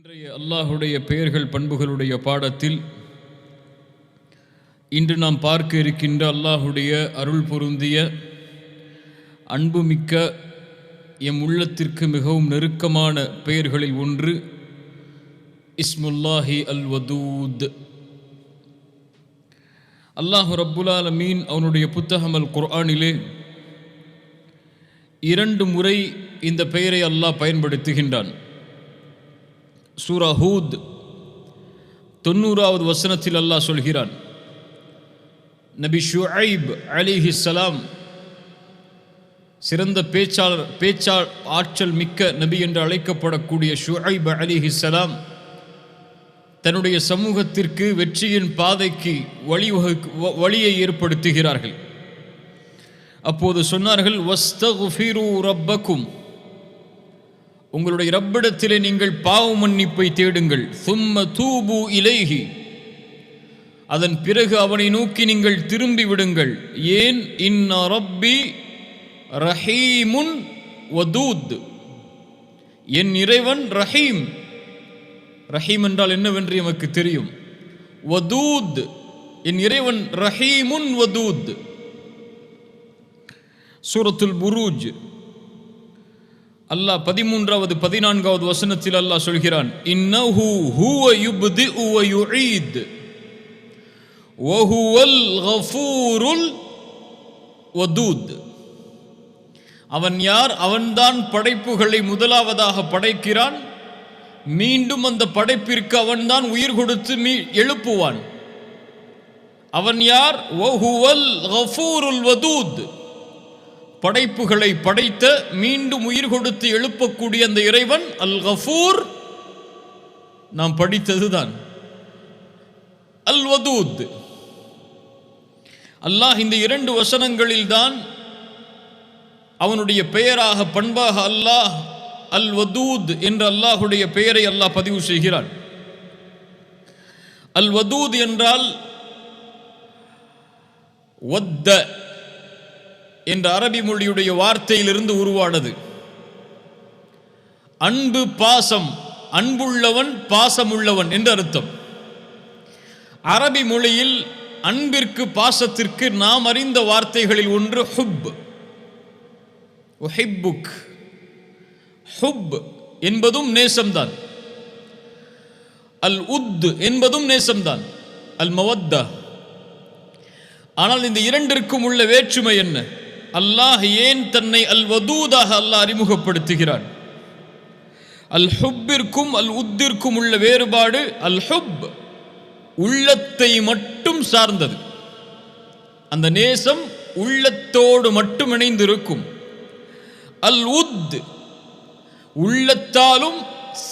இன்றைய அல்லாஹுடைய பெயர்கள் பண்புகளுடைய பாடத்தில் இன்று நாம் பார்க்க இருக்கின்ற அல்லாஹுடைய அருள் பொருந்திய அன்புமிக்க எம் உள்ளத்திற்கு மிகவும் நெருக்கமான பெயர்களில் ஒன்று இஸ்முல்லாஹி அல் வதூத். அல்லாஹு ரப்புல் ஆலமீன் அவனுடைய புத்தகம் அல் குர்ஆனிலே 2 முறை இந்த பெயரை அல்லாஹ் பயன்படுத்துகின்றான். சூரா ஹூத் 90வது வசனத்தில் அல்லாஹ் சொல்கிறான், நபி ஷுஐப் அலைஹிஸ்ஸலாம் சிறந்த பேச்சாளர் ஆற்றல் மிக்க நபி என்று அழைக்கப்படக்கூடிய ஷுஐப் அலைஹிஸ்ஸலாம் தன்னுடைய சமூகத்திற்கு வெற்றியின் பாதைக்கு வழியை ஏற்படுத்துகிறார்கள். அப்போது சொன்னார்கள், வஸ்தக்ஃபிரு ரப்பக்கும், உங்களுடைய ரப்பிடத்திலே நீங்கள் பாவ மன்னிப்பை தேடுங்கள். சும்ம தூபு இலைஹி, அதன் பிறகு அவனை நோக்கி நீங்கள் திரும்பி விடுங்கள். ஏன்? இன்ன ரப்பி ரஹீமுன் வதூத், என் இறைவன் ரஹீம். ரஹீம் என்றால் என்னவென்று எமக்கு தெரியும். வதூத், என் இறைவன் ரஹீமுன் வதூத். சூரத்துல் புரூஜ் அல்லாஹ் 13வது 14வது வசனத்தில் அல்லாஹ் சொல்கிறான், இன்னஹு ஹுவ யுப்திஉ வ யுஈத் வ ஹுவல் கஃபூருல் வதூத். அவன் யார்? அவன்தான் படைப்புகளை முதலாவதாக படைக்கிறான், மீண்டும் அந்த படைப்பிற்கு அவன்தான் உயிர் கொடுத்து எழுப்புவான். அவன் யார்? வ ஹுவல் கஃபூருல் வதூத், படைப்புகளை படைத்த மீண்டும் உயிர் கொடுத்து எழுப்பக்கூடிய அந்த இறைவன் அல் கஃபூர். நாம் படித்ததுதான் அல் வதூத். அல்லாஹ் இந்த 2 வசனங்களில் தான் அவனுடைய பெயராக பண்பாக அல்லாஹ் அல் வதூத் என்ற அல்லாஹுடைய பெயரை அல்லாஹ் பதிவு செய்கிறான். அல் வதூத் என்றால் வத்த என்ற அரபி மொழியுடைய வார்த்தையிலிருந்து உருவானது. அன்பு, பாசம், அன்புள்ளவன், பாசமுள்ளவன் என்று அர்த்தம். அரபி மொழியில் அன்பிற்கு பாசத்திற்கு நாம் அறிந்த வார்த்தைகளில் ஒன்று ஹுப். உஹிப்புக், ஹுப் என்பதும் நேசம்தான். அல் உத் என்பதும் நேசம்தான், அல் மவத்தா. ஆனால் இந்த இரண்டிற்கும் உள்ள வேற்றுமை என்ன? அல்லாஹ் ஏன் தன்னை அல் வதூதாக அல்லாஹ் அறிமுகப்படுத்துகிறான்? அல் ஹுப்பிற்கும் அல் உத்திற்கும் உள்ள வேறுபாடு, அல் ஹுப் உள்ளத்தை மட்டும் சார்ந்தது. அந்த நேசம் உள்ளத்தோடு மட்டும் இணைந்திருக்கும். அல் உத் உள்ளத்தாலும்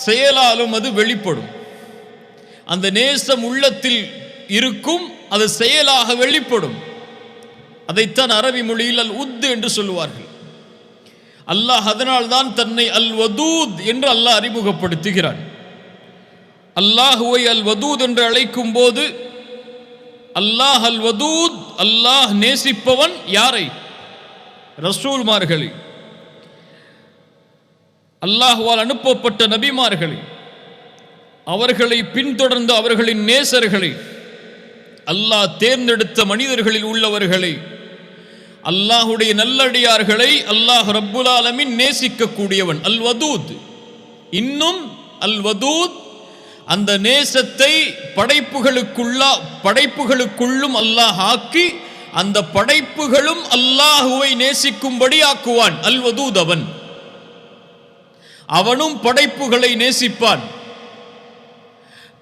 செயலாலும் அது வெளிப்படும். அந்த நேசம் உள்ளத்தில் இருக்கும், அது செயலாக வெளிப்படும். அதைத்தான் அரபி மொழியில் அல் உத் என்று சொல்லுவார்கள். அல்லாஹ் அதனால் தான் தன்னை அல் வதூத் என்று அல்லாஹ் அறிமுகப்படுத்துகிறான். அல்லாஹுவை அல் வதூத் என்று அழைக்கும் போது அல்லாஹ் அல் வதூத், அல்லாஹ் நேசிப்பவன் யாரை? ரசூல்மார்களை, அல்லாஹ்வால் அனுப்பப்பட்ட நபிமார்களை, அவர்களை பின்தொடர்ந்த அவர்களின் நேசர்களை, அல்லாஹ் தேர்ந்தெடுத்த மனிதர்களில் உள்ளவர்களை, அல்லாஹுடைய நல்லடியார்களை அல்லாஹ் ரப்புல் ஆலமீன் நேசிக்கக்கூடியவன் அல் வதூத். இன்னும் அல் வதூத் அந்த நேசத்தை படைப்புகளுக்குள்ளும் அல்லாஹ் ஆக்கி அந்த படைப்புகளும் அல்லாஹுவை நேசிக்கும்படி ஆக்குவான். அல் வதூத் அவனும் படைப்புகளை நேசிப்பான்,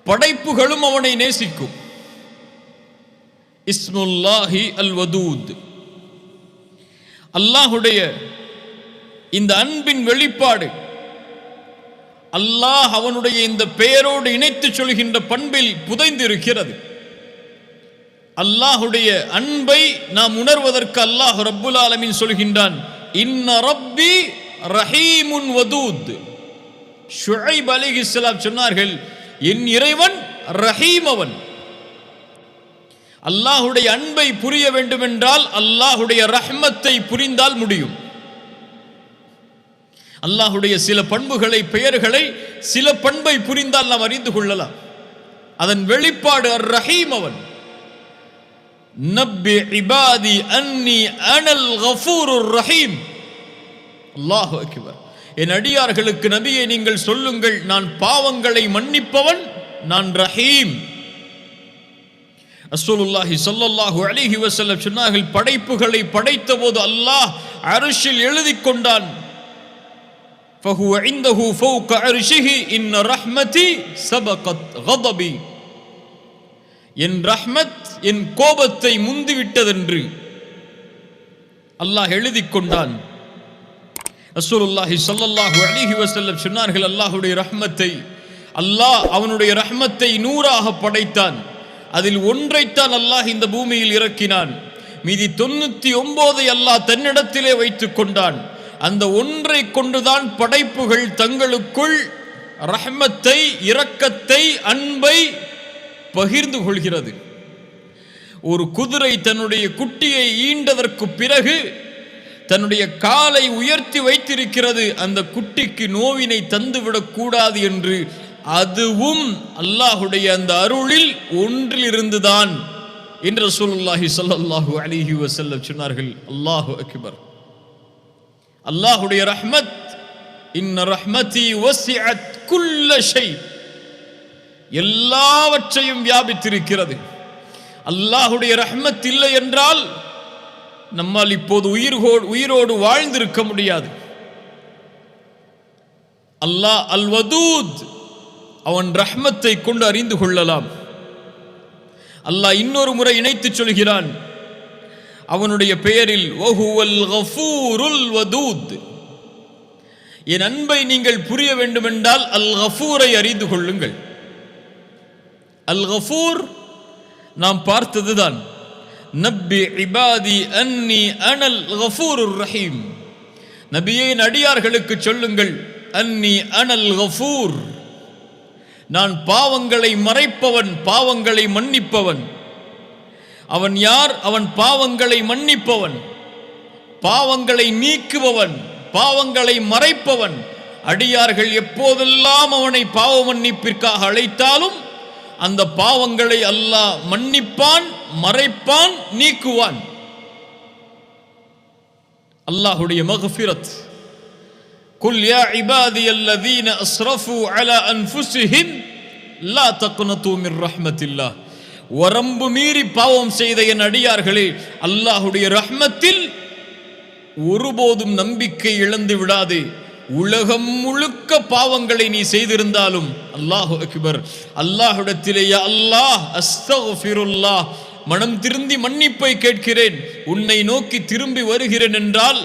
படைப்புகளும் அவனை நேசிக்கும். இஸ்முல்லாஹி அல் வதூத். அல்லாஹுடைய இந்த அன்பின் வெளிப்பாடு அல்லாஹ் அவனுடைய இந்த பெயரோடு இணைத்து சொல்கின்ற பண்பில் புதைந்திருக்கிறது. அல்லாஹுடைய அன்பை நாம் உணர்வதற்கு அல்லாஹ் ரப்புல் ஆலமீன் சொல்கின்றான், இன்ன ரப்பி ரஹீமுன் வதூத். ஷுஐப் அலைஹிஸ்ஸலாம் சொன்னார்கள், என் இறைவன் ரஹீம். அவன் அல்லாஹுடைய அன்பை புரிய வேண்டுமென்றால் அல்லாஹுடைய ரஹ்மத்தை புரிந்தால் முடியும். அல்லாஹுடைய சில பண்புகளை, பெயர்களை, சில பண்பை புரிந்தால் நாம் அறிந்து கொள்ளலாம். அதன் வெளிப்பாடு அர் ரஹீம். அவன் நப்பி இபாதி அன்னி அனல் கஃபூருர் ரஹீம். அல்லாஹு அக்பர். என் அடியார்களுக்கு நபியை நீங்கள் சொல்லுங்கள், நான் பாவங்களை மன்னிப்பவன், நான் ரஹீம். ரசூலுல்லாஹி ஸல்லல்லாஹு அலைஹி வஸல்லம் சொன்னார்கள், படைப்புகளை படைத்த போது அல்லாஹ் அர்ஷில் எழுதி கொண்டான், ஃபஹுவ இன்தஹு ஃபௌக அர்ஷிஹி இன்ன ரஹ்மதி சபகத் கதபி. என் ரஹ்மத் என் கோபத்தை முந்திவிட்டதென்று அல்லாஹ் எழுதி கொண்டான். ரசூலுல்லாஹி ஸல்லல்லாஹு அலைஹி வஸல்லம் சொன்னார்கள், அல்லாஹ்வுடைய ரஹ்மத்தை அல்லாஹ் அவனுடைய ரஹ்மத்தை 100ஆக படைத்தான். அதில் ஒன்றைத்தான் அல்லாஹ் இந்த பூமியில் இறக்கினான். மீதி 99 அல்லாஹ் தன்னிடத்திலே வைத்துக் கொண்டான். அந்த ஒன்றை கொண்டுதான் படைப்புகள் தங்களுக்குள் ரஹ்மத்தை, இரக்கத்தை, அன்பை பகிர்ந்து கொள்கிறது. ஒரு குதிரை தன்னுடைய குட்டியை ஈண்டதற்கு பிறகு தன்னுடைய காலை உயர்த்தி வைத்திருக்கிறது, அந்த குட்டிக்கு நோவினை தந்துவிடக் கூடாது என்று. அதுவும் அல்லாஹுடைய அந்த அருளில் ஒன்றிலிருந்துதான் என்று ரசூலுல்லாஹி ஸல்லல்லாஹு அலைஹி வஸல்லம் சொன்னார்கள். அல்லாஹு அக்பர். அல்லாஹுடைய ரஹ்மத், இன்ன ரஹ்மதி வஸிஅத் குல்ல ஷை, எல்லாவற்றையும் வியாபித்திருக்கிறது. அல்லாஹுடைய ரஹ்மத் இல்லை என்றால் நம்மால் இப்போது உயிரோடு வாழ்ந்திருக்க முடியாது. அல்லாஹ் அல் வதூத், அவன் ரஹ்மத்தை கொண்டு அறிந்து கொள்ளலாம். அல்லாஹ் இன்னொரு முறை இணைத்து சொல்கிறான் அவனுடைய பெயரில், வஹுவல் கஃபூருல் வதூத். என் அன்பை நீங்கள் புரிய வேண்டுமென்றால் அல் கஃபூரை அறிந்து கொள்ளுங்கள். அல் கஃபூர் நாம் பார்த்ததுதான். நப்பி இபாதி அன்னி அனல் கஃபூருர் ரஹீம். நபியே, அடியார்களுக்கு சொல்லுங்கள், அன்னி அனல் கஃபூர், நான் பாவங்களை மறைப்பவன், பாவங்களை மன்னிப்பவன். அவன் யார்? அவன் பாவங்களை மன்னிப்பவன், பாவங்களை நீக்குபவன், பாவங்களை மறைப்பவன். அடியார்கள் எப்போதெல்லாம் அவனை பாவ மன்னிப்பிற்காக அழைத்தாலும் அந்த பாவங்களை அல்லாஹ் மன்னிப்பான், மறைப்பான், நீக்குவான். அல்லாஹுடைய மக்ஃபிரத். குல் யா இபாதியல்லதீன அஸ்ரஃபு அலா அன்ஃபுஸிஹிம் லா தக்னது மிர் ரஹ்மத்தில்லாஹ். வரம்பு மீறி பாவம் செய்த என் அடியார்களே, அல்லாஹுடைய ரஹ்மத்தில் ஒருபோதும் நம்பிக்கை இழந்து விடாதே. உலகம் முழுக்க பாவங்களை நீ செய்திருந்தாலும், அல்லாஹு அக்பர், அல்லாஹ்விடத்திலே யா அல்லாஹ் அஸ்தக்ஃபிருல்லாஹ், மனம் திருந்தி மன்னிப்பை கேட்கிறேன், உன்னை நோக்கி திரும்பி வருகிறேன் என்றால்,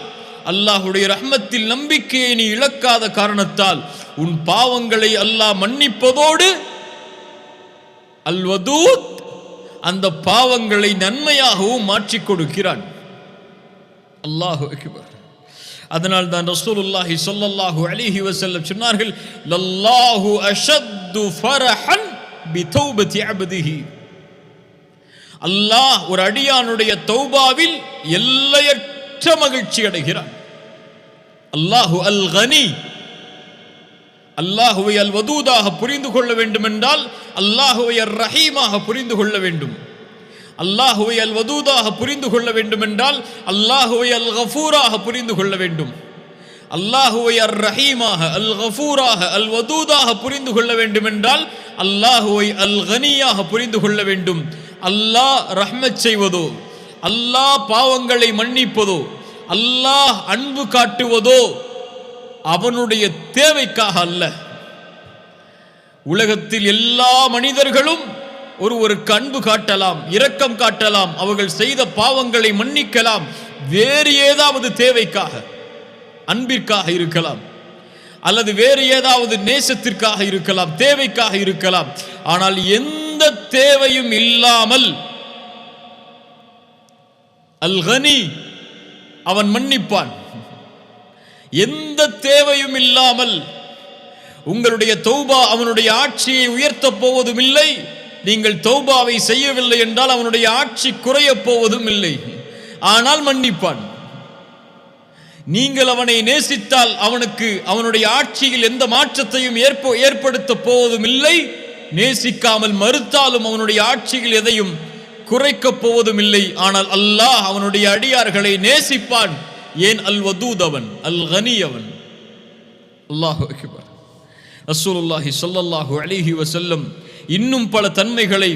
அல்லாஹுடைய ரஹ்மத்தில் நம்பிக்கையை நீ இழக்காத காரணத்தால் உன் பாவங்களை அல்லாஹ் மன்னிப்பதோடு அல் வதூத், அந்த பாவங்களை நன்மையாகவும் மாற்றிக் கொடுக்கிறான். அல்லாஹு அக்பர். அதனால் தான் ரசூலுல்லாஹி ஸல்லல்லாஹு அலைஹி வஸல்லம் சொன்னார்கள், லல்லாஹு அஷத்து ஃபரஹன் பிதௌபதி அப்திஹி. அல்லாஹ் ஒரு அடியானுடைய தௌபாவில் எல்லையற்ற மகிழ்ச்சி அடைகிறான். அல்லாஹு அல் கனி. அல்லாஹுவை அல் வதூதாக புரிந்து கொள்ள வேண்டும் என்றால் அல்லாஹுவை அர் ரஹீமாக புரிந்து கொள்ள வேண்டும். அல்லாஹுவை அல் வதூதாக புரிந்து கொள்ள வேண்டும் என்றால் அல்லாஹுவை அல் கஃபூராக புரிந்து கொள்ள வேண்டும். அல்லாஹுவை அர் ரஹீமாக, அல் கஃபூராக, அல் வதூதாக புரிந்து கொள்ள வேண்டும் என்றால் அல்லாஹுவை அல் கனியாக புரிந்து கொள்ள வேண்டும். அல்லாஹ் ரஹ்மத் செய்வதோ, அல்லாஹ் பாவங்களை மன்னிப்பதோ, அல்லாஹ் அன்பு காட்டுவதோ அவனுடைய தேவைக்காக அல்ல. உலகத்தில் எல்லா மனிதர்களும் ஒருவருக்கு அன்பு காட்டலாம், இரக்கம் காட்டலாம், அவர்கள் செய்த பாவங்களை மன்னிக்கலாம், வேறு ஏதாவது தேவைக்காக, அன்பிற்காக இருக்கலாம், அல்லது வேறு ஏதாவது நேசத்திற்காக இருக்கலாம், தேவைக்காக இருக்கலாம். ஆனால் எந்த தேவையும் இல்லாமல் அல் கனி, அவன் மன்னிப்பான். எந்த தேவையும் இல்லாமல் உங்களுடைய தௌபா அவனுடைய ஆட்சியை உயர்த்தப் போவதும் இல்லை. நீங்கள் தௌபாவை செய்யவில்லை என்றால் அவனுடைய ஆட்சி குறைய போவதும் இல்லை. ஆனால் மன்னிப்பான். நீங்கள் அவனை நேசித்தால் அவனுக்கு அவனுடைய ஆட்சியில் எந்த மாற்றத்தையும் ஏற்படுத்த போவதும் இல்லை, நேசிக்காமல் மறுத்தாலும் அவனுடைய ஆட்சியில் எதையும் குறைக்கப் போவதும் இல்லை. ஆனால் அல்லாஹ் அவனுடைய அடியார்களை நேசிப்பான். ஏன்? அல் வதூத் அவன், அல் கனி அவன். அல்லாஹு அக்பர். ரசூலுல்லாஹி ஸல்லல்லாஹு அலைஹி வஸல்லம் இன்னும் பல தன்மைகளை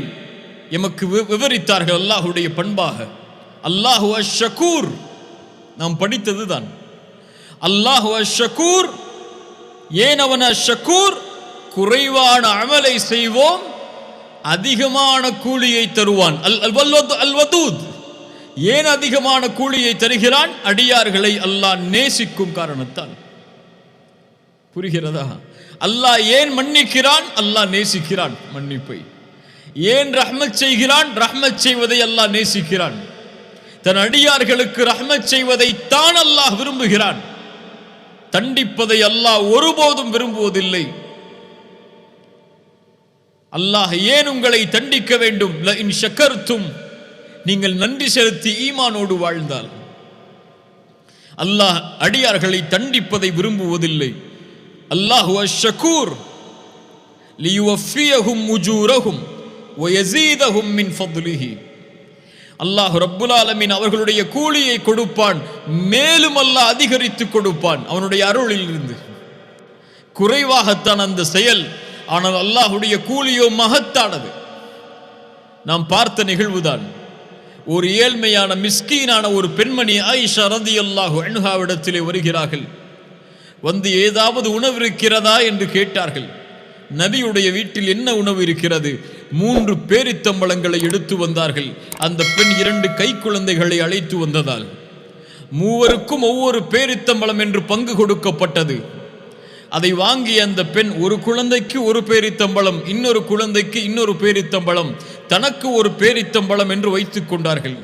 எமக்கு விவரித்தார்கள் அல்லாஹுடைய பண்பாக. அல்லாஹு அஷ்-ஷகூர் நாம் படித்ததுதான். அல்லாஹு அஷ்-ஷகூர். ஏன் அவன் அஷ்-ஷகூர்? குறைவான அமலை செய்வோம், அதிகமான கூலியை தருவான். அல் வதூத். ஏன் அதிகமான கூலியை தருகிறான்? அடியார்களை அல்லாஹ் நேசிக்கும் காரணத்தால். புரிகிறதா? அல்லாஹ் ஏன் மன்னிக்கிறான்? அல்லாஹ் நேசிக்கிறான் மன்னிப்பை. ஏன் ரஹ்மத் செய்கிறான்? ரஹ்மத் செய்வதை அல்லாஹ் நேசிக்கிறான். தன் அடியார்களுக்கு ரஹ்மத் செய்வதை தான் அல்லாஹ் விரும்புகிறான். தண்டிப்பதை அல்லாஹ் ஒருபோதும் விரும்புவதில்லை. அல்லாஹ் ஏன் உங்களை தண்டிக்க வேண்டும்? லஇன் ஷக்கர்தும், நீங்கள் நன்றி செலுத்தி ஈமானோடு வாழ்ந்தால். அல்லாஹ் அடியார்களை தண்டிப்பதை விரும்புவதில்லை. அல்லாஹு அஷ்-ஷகூர் லியுவஃபியஹும் உஜூரஹும் வயஸீதஹும் மின் ஃபத்லிஹி. அல்லாஹ் ரப்புல் ஆலமீன் அவர்களுடைய கூலியை கொடுப்பான், மேலும் அல்லாஹ் அதிகரித்து கொடுப்பான் அவனுடைய அருளில் இருந்து. குறைவாகத்தான் அந்த செயல், ஆனால் அல்லாஹுடைய கூலியோ மகத்தானது. நாம் பார்த்த நிகழ்வுதான். ஒரு ஏழ்மையான மிஸ்கீனான ஒரு பெண்மணி ஆயிஷா ரலியல்லாஹு அன்ஹாவிடத்திலே வருகிறார்கள். வந்து ஏதாவது உணவு இருக்கிறதா என்று கேட்டார்கள். நபியுடைய வீட்டில் என்ன உணவு இருக்கிறது? 3 பேரித்தம்பழங்களை எடுத்து வந்தார்கள். அந்த பெண் 2 கை குழந்தைகளை அழைத்து வந்ததால் மூவருக்கும் ஒவ்வொரு பேரித்தம்பழம் என்று பங்கு கொடுக்கப்பட்டது. அதை வாங்கிய அந்த பெண் ஒரு குழந்தைக்கு ஒரு பேரித்தம்பழம், இன்னொரு குழந்தைக்கு இன்னொரு பேரித்தம்பழம், தனக்கு ஒரு பேரித்தம்பழம் என்று வைத்துக் கொண்டார்கள்.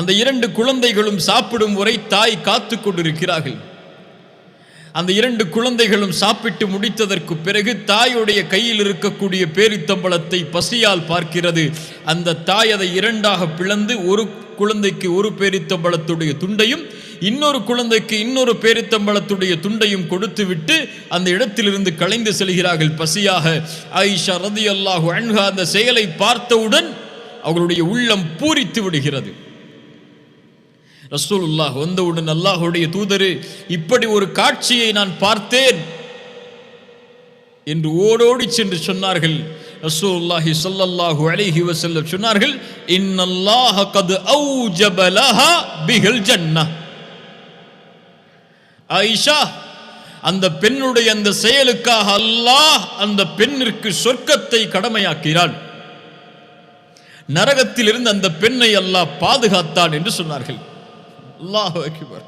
அந்த 2 குழந்தைகளும் சாப்பிடும் வரை தாய் காத்து கொண்டிருக்கிறார்கள். அந்த 2 குழந்தைகளும் சாப்பிட்டு முடித்ததற்கு பிறகு தாயுடைய கையில் இருக்கக்கூடிய பேரித்தம்பழத்தை பசியால் பார்க்கிறது. அந்த தாய் அதை 2ஆக பிளந்து ஒரு குழந்தைக்கு ஒரு பேரித்தம்பழத்துடைய துண்டையும் இன்னொரு குழந்தைக்கு இன்னொரு பேரித்தம்பழத்துடைய துண்டையும் கொடுத்துவிட்டு அந்த இடத்திலிருந்து கலைந்து செல்கிறார்கள் பசியாக. ஆயிஷா ரலியல்லாஹு அன்ஹா அந்த செயலை பார்த்தவுடன் அவர்களுடைய உள்ளம் பூரித்து விடுகிறது. ரசூலுல்லாஹ் வந்தவுடன் அல்லாஹுடைய தூதரே, இப்படி ஒரு காட்சியை நான் பார்த்தேன் என்று ஓடோடி சென்று சொன்னார்கள். ரசூலுல்லாஹி ஸல்லல்லாஹு அலைஹி வஸல்லம் சொன்னார்கள், இன்னல்லாஹ கத் அவ்ஜப லஹா பிஹல் ஜன்னah. ஆயிஷா, அந்த பெண்ணுடைய அந்த செயலுக்காக அல்லாஹ் அந்த பெண்ணிற்கு சொர்க்கத்தை கடமையாக்கிறான், நரகத்தில் இருந்து அந்த பெண்ணை அல்லாஹ் பாதுகாத்தான் என்று சொன்னார்கள். அல்லாஹு அக்பர்.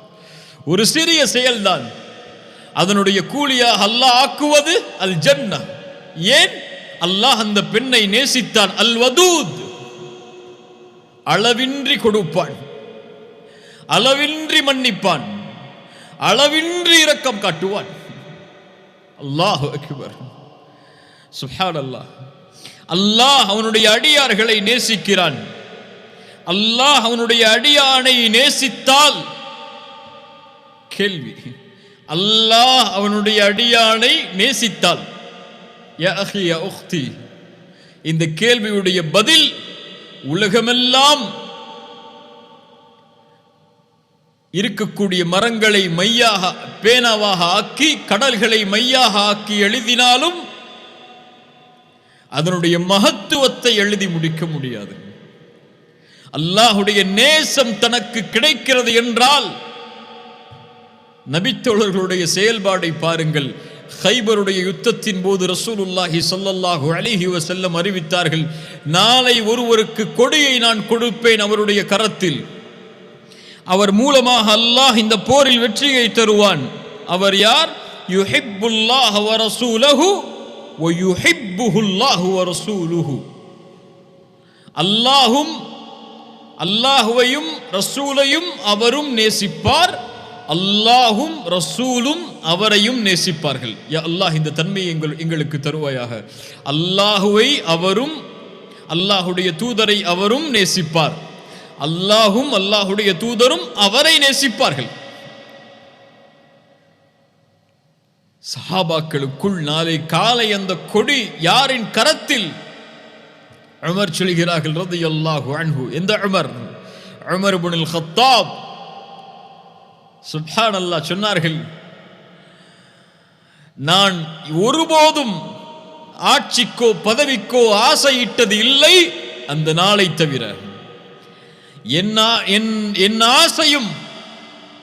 ஒரு சிறிய செயல்தான், அதனுடைய கூலியாக அல்லாஹ் ஆக்குவது அல் ஜன்னah. ஏன்? அல்லாஹ் அந்த பெண்ணை நேசித்தான். அல் வதூத், அளவின்றி கொடுப்பான், அளவின்றி மன்னிப்பான், அளவின்றி இரக்கம் காட்டுவான். அல்லாஹு அக்பர். சுப்ஹானல்லாஹ். அல்லாஹ் அவனுடைய அடியார்களை நேசிக்கிறான். அல்லாஹ் அவனுடைய அடியானை நேசித்தால், கேள்வி, அல்லாஹ் அவனுடைய அடியானை நேசித்தால், யா அஹி யா உக்தி, இந்த கேள்வியுடைய பதில் உலகமெல்லாம் இருக்கக்கூடிய மரங்களை மையாக பேனாவாக ஆக்கி கடல்களை மையாக ஆக்கி எழுதினாலும் அதனுடைய மகத்துவத்தை எழுதி முடிக்க முடியாது. அல்லாஹுடைய நேசம் தனக்கு கிடைக்கிறது என்றால், நபித்தோழர்களுடைய செயல்பாடை பாருங்கள். கைபருடைய யுத்தத்தின் போது ரசூலுல்லாஹி ஸல்லல்லாஹு அலைஹி வஸல்லம் அறிவித்தார்கள், நாளை ஒருவருக்கு கொடியை நான் கொடுப்பேன் அவருடைய கரத்தில், அவர் மூலமாக அல்லாஹ் இந்த போரில் வெற்றியை தருவான். அவர் யார்? யுஹிப்புல்லாஹ வ ரசூலுஹு வ யுஹிப்புஹுல்லாஹு வ ரசூலுஹு. அல்லாஹும் அல்லாஹுவையும் ரசூலையும் அவரும் நேசிப்பார், அல்லாஹும் ரசூலும் அவரையும் நேசிப்பார்கள். யா அல்லாஹ், இந்த தன்மையை எங்களுக்கு தருவாயாக. அல்லாஹுவை அவரும் அல்லாஹுடைய தூதரை அவரும் நேசிப்பார், அல்லாஹும் அல்லாஹுடைய தூதரும் அவரை நேசிப்பார்கள். சஹாபாக்களுக்குள் நாளை காலை அந்த கொடி யாரின் கரத்தில்? உமர் சொல்கிறார்கள் ரலியல்லாஹு அன்ஹு. எந்த உமர்? உமர் இப்னுல் கத்தாப். சுப்ஹானல்லாஹ். சொன்னார்கள், நான் ஒருபோதும் ஆட்சிக்கோ பதவிக்கோ ஆசையிட்டது இல்லை அந்த நாளை தவிர. என் ஆசையும்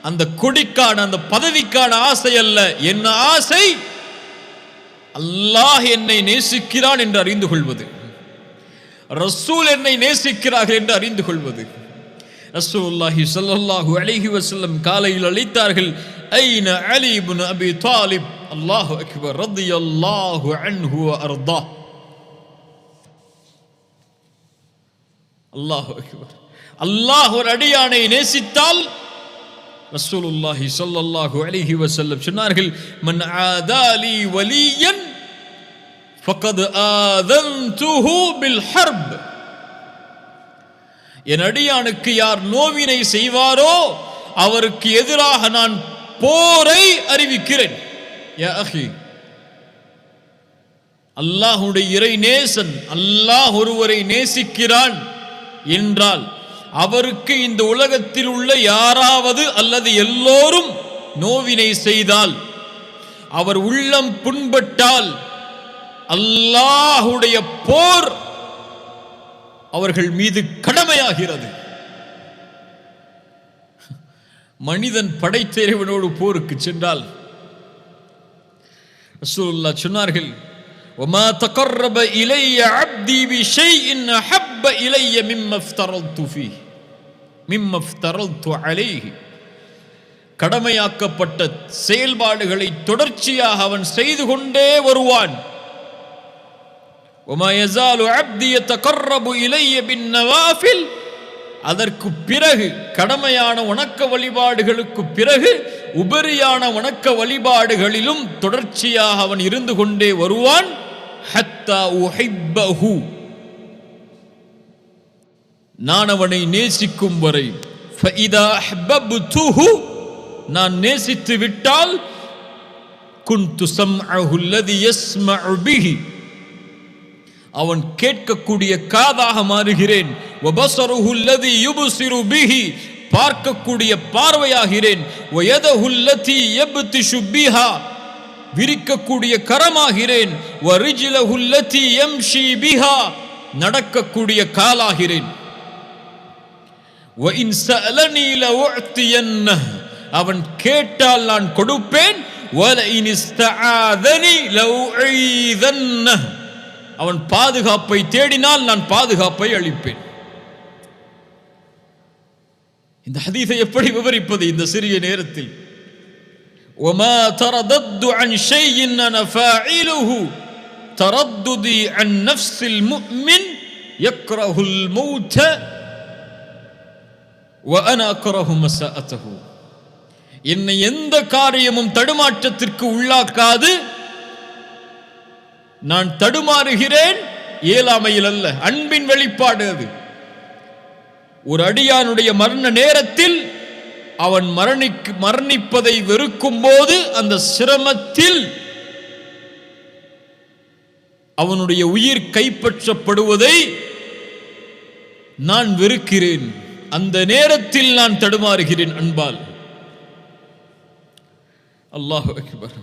அந்த கொடிக்கான அந்த பதவிக்கான ஆசை அல்ல. என் ஆசை அல்லாஹ் என்னை நேசிக்கிறான் என்று அறிந்து கொள்வது, ரசூல் என்னை நேசிக்கிறார்கள் என்று அறிந்து கொள்வது. ரசூலுல்லாஹி ஸல்லல்லாஹு அலைஹி வஸல்லம் காலையில் அழைத்தார்கள், ஐன அலி இப்னு அபி தாலிப். அல்லாஹு அக்பர். ரலியல்லாஹு அன்ஹு வ அர்தா. அல்லாஹு அக்பர். அல்லாஹ் ஒரு அடியானை நேசித்தால் ரசூலுல்லாஹி ஸல்லல்லாஹு அலைஹி வஸல்லம் சொன்னார்கள், மன் ஆதாலி வலியன் ஃபகத் ஆதன்துஹு பில் ஹர்ப். என் அடியானுக்கு யார் நோவினை செய்வாரோ அவருக்கு எதிராக நான் போரை அறிவிக்கிறேன். யா அஹி, அல்லாஹ்வுடைய இறை நேசன், அல்லாஹ் ஒருவரை நேசிக்கிறான் என்றால் அவருக்கு இந்த உலகத்தில் உள்ள யாராவது அல்லது எல்லோரும் நோவினை செய்தால், அவர் உள்ளம் புண்பட்டால், அல்லாஹ்வுடைய போர் அவர்கள் மீது கடமையாகிறது. மனிதன் படைத்த இறைவனோடு போருக்கு சென்றால் ரசூலுல்லாஹ் சொன்னார்கள், وما تقرب الي عبدي بشيء احب الي مما افترضت عليه. கடமையாக்கப்பட்ட செயல்பாடுகளை தொடர்ச்சியாக அவன் செய்து கொண்டே வருவான். وما يزال عبدي يتقرب الي بالنوافل. அதற்கு பிறகு கடமையான வணக்க வழிபாடுகளுக்கு பிறகு உபரியான வணக்க வழிபாடுகளிலும் தொடர்ச்சியாக அவன் இருந்து கொண்டே வருவான். ஹத்தா உஹிப்பஹு, நான் அவனை நேசிக்கும் வரை. ஃபஇதா அஹ்பப்துஹு, நான் நேசித்து விட்டால் குன்து ஸம்அஹு அல்லதி யஸ்மஉ பிஹி, அவன் கேட்கக்கூடிய காதாக மாறுகிறேன். வபஸருஹு அல்லதி யுப்ஸிரு பிஹி, பார்க்கக்கூடிய பார்வையாகிறேன். வயதஹு அல்லதி யப்திஷு பிஹா, விரிக்கக்கூடிய கரமாகிறேன். வரிஜ்லஹு அல்லதி யம்ஷி பிஹா, நடக்கக்கூடிய காலாகிறேன். வஇன் ஸஅலனி லஉஅ்தியன்னஹு, அவன் கேட்டால் நான் கொடுப்பேன். வலஇன் இஸ்தஆதனி லஉஈதன்னஹு, அவன் பாதுகாப்பை தேடினால் நான் பாதுகாப்பை அளிப்பேன். இந்த ஹதீஸை எப்படி விவரிப்பது இந்த சிறிய நேரத்தில்? وما تردد عن شيء انا فاعله ترددي عن نفس المؤمن يكره الموت وانا اكره مساءته. என்னை எந்த காரியமும் தடுமாற்றத்திற்கு உள்ளாக்காது. நான் தடுமாறுகிறேன் இயலாமையில் அல்ல, அன்பின் வெளிப்பாடு அது. ஒரு அடியானுடைய மரண நேரத்தில் அவன் மரணிப்பதை வெறுக்கும் போது அந்த சிரமத்தில் அவனுடைய உயிர் கைப்பற்றப்படுவதை நான் வெறுக்கிறேன். அந்த நேரத்தில் நான் தடுமாறுகிறேன் அன்பால். அல்லாஹு அக்பர்.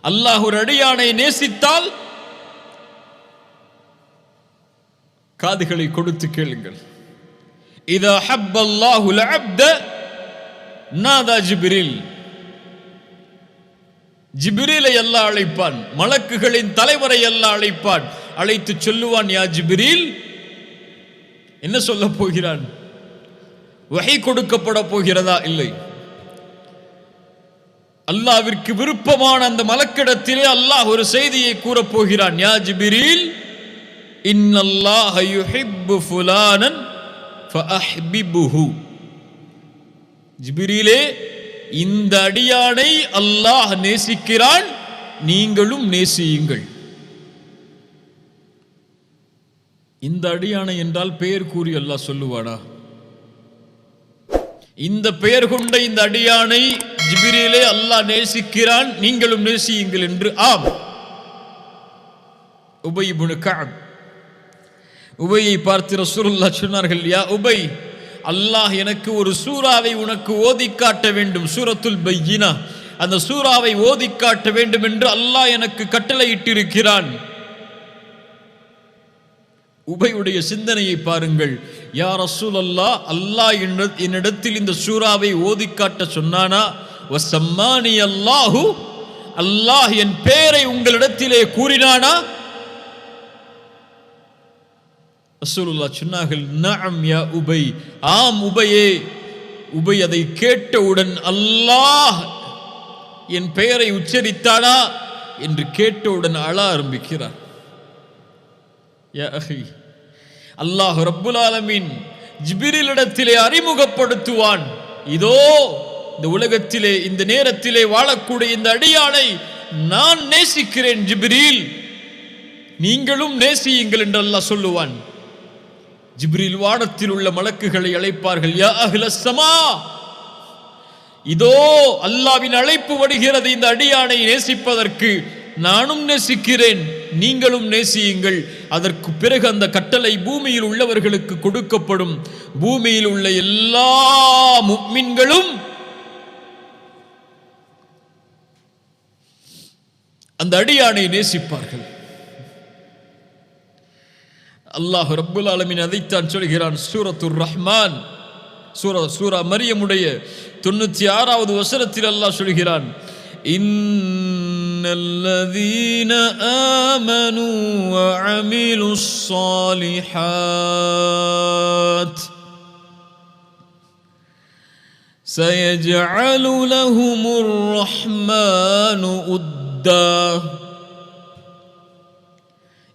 அல்லாஹ் ஒரு அடியானை நேசித்தால் காதுகளை கொடுத்து கேளுங்கள். இதா ஹப்பல்லாஹு அல்-அப்த நாதா ஜிப்ரீல். ஜிப்ரீலை அல்லாஹ் அழைப்பான், மலக்குகளின் தலைவரை அல்லாஹ் அழைப்பான். அழைத்து சொல்லுவான், யா ஜிப்ரீல். என்ன சொல்ல போகிறான்? வஹி கொடுக்கப்பட போகிறதா? இல்லை. அல்லாஹ்விற்கு விருப்பமான அந்த மலக்கிடத்திலே அல்லாஹ் ஒரு செய்தியை கூறப் போகிறான். யா ஜிப்ரீல், இன்னல்லாஹ யுஹிப்பு ஃபுலானன் ஃபஅஹ்பிபுஹு. ஜிப்ரீலே, இந்த அடியானை அல்லாஹ் நேசிக்கிறான், நீங்களும் நேசியுங்கள். இந்த அடியானை என்றால் பெயர் கூறி அல்லாஹ் சொல்லுவானா? இந்த பெயர் கொண்ட இந்த அடியானை ஜிப்ரீலை அல்லாஹ் நேசிக்கிறான், நீங்களும் நேசியுங்கள் என்று. ஆம். உபை இப்னு கஅப், உபையை பார்த்து ரசூலுல்லாஹ் சொன்னார்கள், யா உபை, அல்லாஹ் எனக்கு ஒரு சூராவை உனக்கு ஓதி காட்ட வேண்டும், சூரத்துல் பையினா, அந்த சூராவை ஓதி காட்ட வேண்டும் என்று அல்லாஹ் எனக்கு கட்டளையிட்டிருக்கிறான். உபையுடைய சிந்தனையை பாருங்கள். யா ரசூலல்லாஹ், அல்லாஹ் என்னிடத்தில் இந்த சூராவை ஓதி காட்ட சொன்னானா? வஸம்மானி அல்லாஹு, அல்லாஹ் என் பெயரை உங்களிடத்திலே கூறினானா? ரசூலுல்லாஹ் சொன்னார்கள், நஅம் யா உபை, ஆம் உபையே. உபை அதை கேட்டவுடன் அல்லாஹ் என் பெயரை உச்சரித்தானா என்று கேட்டவுடன் அழ ஆரம்பிக்கிறார். யா அஹி, அல்லாஹ் ரப்புல் ஆலமீன் ஜிப்ரீலிடத்திலே அறிமுகப்படுத்துவான், இதோ இந்த உலகத்திலே இந்த நேரத்திலே வாழக்கூடிய இந்த அடியானை நான் நேசிக்கிறேன் ஜிப்ரீல், நீங்களும் நேசியுங்கள் என்று அல்லாஹ் சொல்லுவான். ஜிப்ரீல் வானத்தில் உள்ள மலக்குகளை அழைப்பார்கள், யா அஹ்லஸ் ஸமா, இதோ அல்லாஹ்வின் அழைப்பு வருகிறது இந்த அடியானை நேசிப்பதற்கு, நானும் நேசிக்கிறேன், நீங்களும் நேசியுங்கள். அதற்கு பிறகு அந்த கட்டளை பூமியில் உள்ளவர்களுக்கு கொடுக்கப்படும். பூமியில் உள்ள எல்லா முஃமின்களும் அந்த அடியானை நேசிப்பார்கள். அல்லாஹ் ரப்புல் ஆலமீன் அதைத்தான் சொல்கிறான் சூரத்துர் ரஹ்மான், சூரா மரியமுடைய 96வது வசனத்தில் அல்லாஹ் சொல்கிறான், இன்னல்லதீன ஆமனூ வஅமிலுஸ் ஸாலிஹாத் சயஜஅலு லஹுமுர் ரஹ்மானு உத்தா.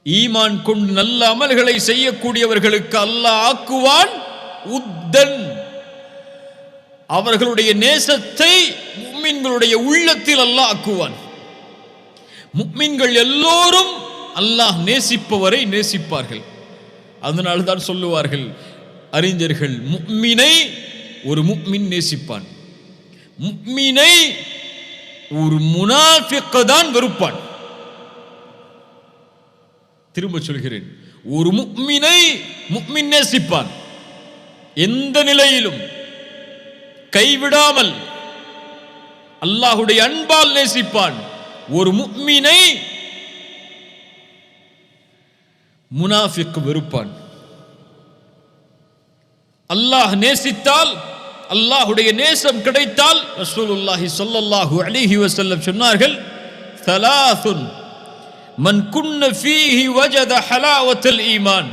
ஈமான் கொண்டு நல்ல அமல்களை செய்யக்கூடியவர்களுக்கு அல்லாஹ் ஆக்குவான் உத்தன், அவர்களுடைய நேசத்தை முஃமின்களுடைய உள்ளத்தில் அல்லாஹ் ஆக்குவான். முஃமின்கள் எல்லோரும் அல்லாஹ் நேசிப்பவரை நேசிப்பார்கள். அதனால தான் சொல்லுவார்கள் அறிஞர்கள், முஃமினை ஒரு முஃமின் நேசிப்பான், முஃமினை ஒரு முனாஃபிக் தான் வெறுப்பான். திரும்ப சொல்கிறேன், ஒரு முஃமினை முஃமின் நேசிப்பான், எந்த நிலையிலும் கைவிடாமல் அல்லாஹ்வுடைய அன்பால் நேசிப்பான். ஒரு முஃமினை முனாஃபிக் வெறுப்பான். அல்லாஹ் நேசித்தால், அல்லாஹ்வுடைய நேசம் கிடைத்தால், ரசூலுல்லாஹி ஸல்லல்லாஹு அலைஹி வஸல்லம் சொன்னார்கள், ஸலாசுன் மன் குன்ன ஃபீஹி வஜத ஹலாவத்துல் ஈமான்.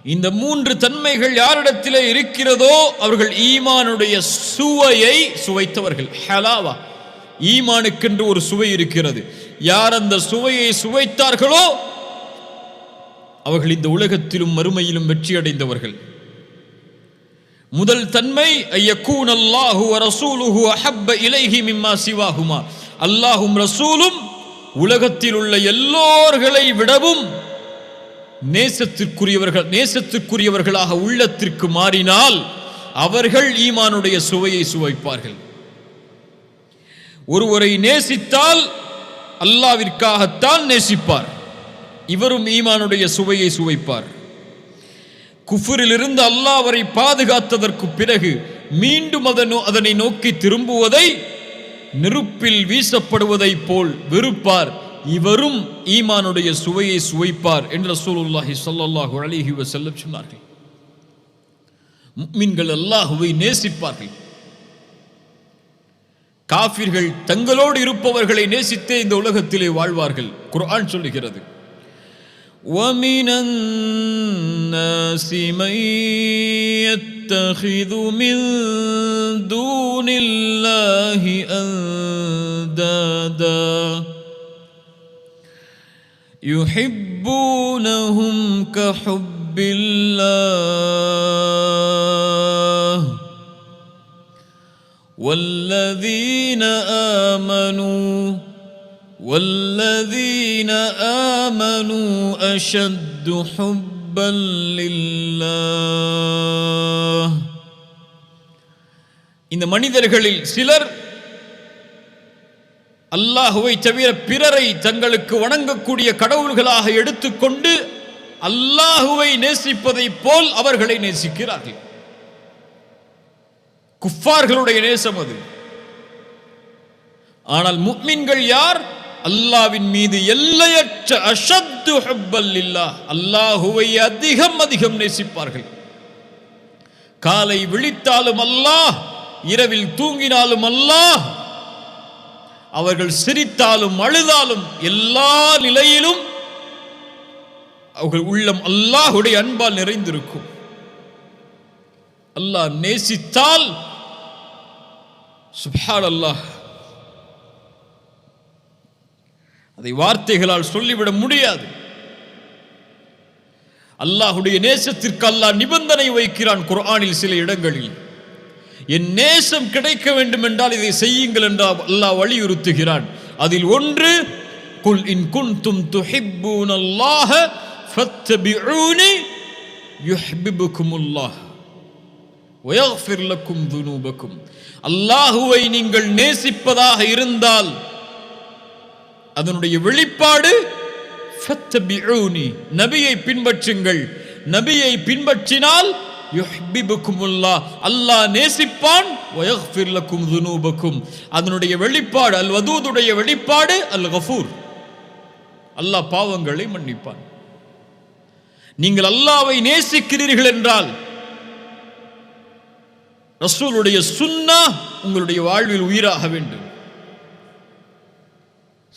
இந்த 3 தன்மைகள் யாரிடத்திலே இருக்கிறதோ அவர்கள் ஈமானுடைய சுவையை சுவைத்தவர்கள். ஹலாவா, ஈமானுக்கென்று ஒரு சுவை இருக்கிறது. யார் அந்த சுவையை சுவைத்தார்களோ அவர்கள் இந்த உலகத்திலும் மறுமையிலும் வெற்றி அடைந்தவர்கள். முதல் தன்மை ஐயக்கூன் அல்லாஹு வ ரசூலுஹு அஹப்ப இலைஹி மிம்மா சிவாஹுமா, அல்லாஹும் ரசூலும் உலகத்தில் உள்ள எல்லோர்களை விடவும் நேசத்திற்குரியவர்களாக உள்ளத்திற்கு மாறினால் அவர்கள் ஈமானுடைய சுவையை சுவைப்பார்கள். ஒருவரை நேசித்தால் அல்லாஹ்விற்காகத்தான் நேசிப்பார், இவரும் ஈமானுடைய சுவையை சுவைப்பார். குஃப்ரிலிருந்து அல்லாஹ் அவரை பாதுகாத்ததற்கு பிறகு மீண்டும் அதனை நோக்கி திரும்புவதை நெருப்பில் வீசப்படுவதை போல் வெறுப்பார், இவரும் ஈமானுடைய சுவையை சுவைப்பார் என்று ரசூலுல்லாஹி ஸல்லல்லாஹு அலைஹி வஸல்லம் சொன்னார்கள். முஃமின்கள் அல்லாஹ்வை நேசிப்பார்கள். காஃபிர்கள் தங்களோடு இருப்பவர்களை நேசித்தே இந்த உலகத்திலே வாழ்வார்கள். குர்ஆன் சொல்லுகிறது, وَمِنَ النَّاسِ مَن يَتَّخِذُ مِن دُونِ اللَّهِ أَندَادًا يُحِبُّونَهُمْ كَحُبِّ اللَّهِ وَالَّذِينَ آمنوا أشد حبا لله இந்த மனிதர்களில் சிலர் அல்லாஹுவை தவிர பிறரை தங்களுக்கு வணங்கக்கூடிய கடவுள்களாக எடுத்துக்கொண்டு அல்லாஹுவை நேசிப்பதை போல் அவர்களை நேசிக்கிறார்கள். குஃபார்களுடைய நேசம் அது. ஆனால் முஃமின்கள் யார்? அல்லாஹ்வின் மீது எல்லையற்ற அஷத்து ஹுப்பல் லில்லாஹ், அல்லாஹுவை அதிகம் அதிகம் நேசிப்பார்கள். காலை விழித்தாலும் அல்லாஹ், இரவில் தூங்கினாலும் அல்லாஹ், அவர்கள் சிரித்தாலும் அழுதாலும் எல்லா நிலையிலும் அவர்கள் உள்ளம் அல்லாஹுடைய அன்பால் நிறைந்திருக்கும். அல்லாஹ் நேசித்தால் சுப்ஹானல்லாஹ், அதை வார்த்தைகளால் சொல்லிவிட முடியாது. அல்லாஹுடைய நேசத்திற்கு அல்லாஹ் நிபந்தனை வைக்கிறான் குர்ஆனில் சில இடங்களில். என் நேசம் கிடைக்க வேண்டும் என்றால் இதை செய்யுங்கள் என்று அல்லாஹ் வலியுறுத்துகிறான். அதில் ஒன்று, குல் இன் குன்தும் துஹிப்பூனல்லாஹ ஃபத்தபிஊனி யுஹ்பிபுகுமுல்லாஹ் வயக்ஃபிர் லக்கும் துனூபக்கும். அல்லாஹுவை நீங்கள் நேசிப்பதாக இருந்தால் அதனுடைய வெளிப்பாடு ஃபத்தபிஊனி, நபியை பின்பற்றுங்கள். நபியை பின்பற்றினால் யுஹ்பிபுகுமுல்லாஹ், அல்லாஹ் நேசிப்பான். வயக்ஃபிர் லக்கும் துனூபக்கும், அதனுடைய வெளிப்பாடு அல் வதூதுடைய வெளிப்பாடு அல் கஃபூர், அல்லாஹ் பாவங்களை மன்னிப்பான். நீங்கள் அல்லாஹ்வை நேசிக்கிறீர்கள் என்றால் ரசூலுடைய சுன்னah உங்களுடைய வாழ்வில் உயிராக வேண்டும்.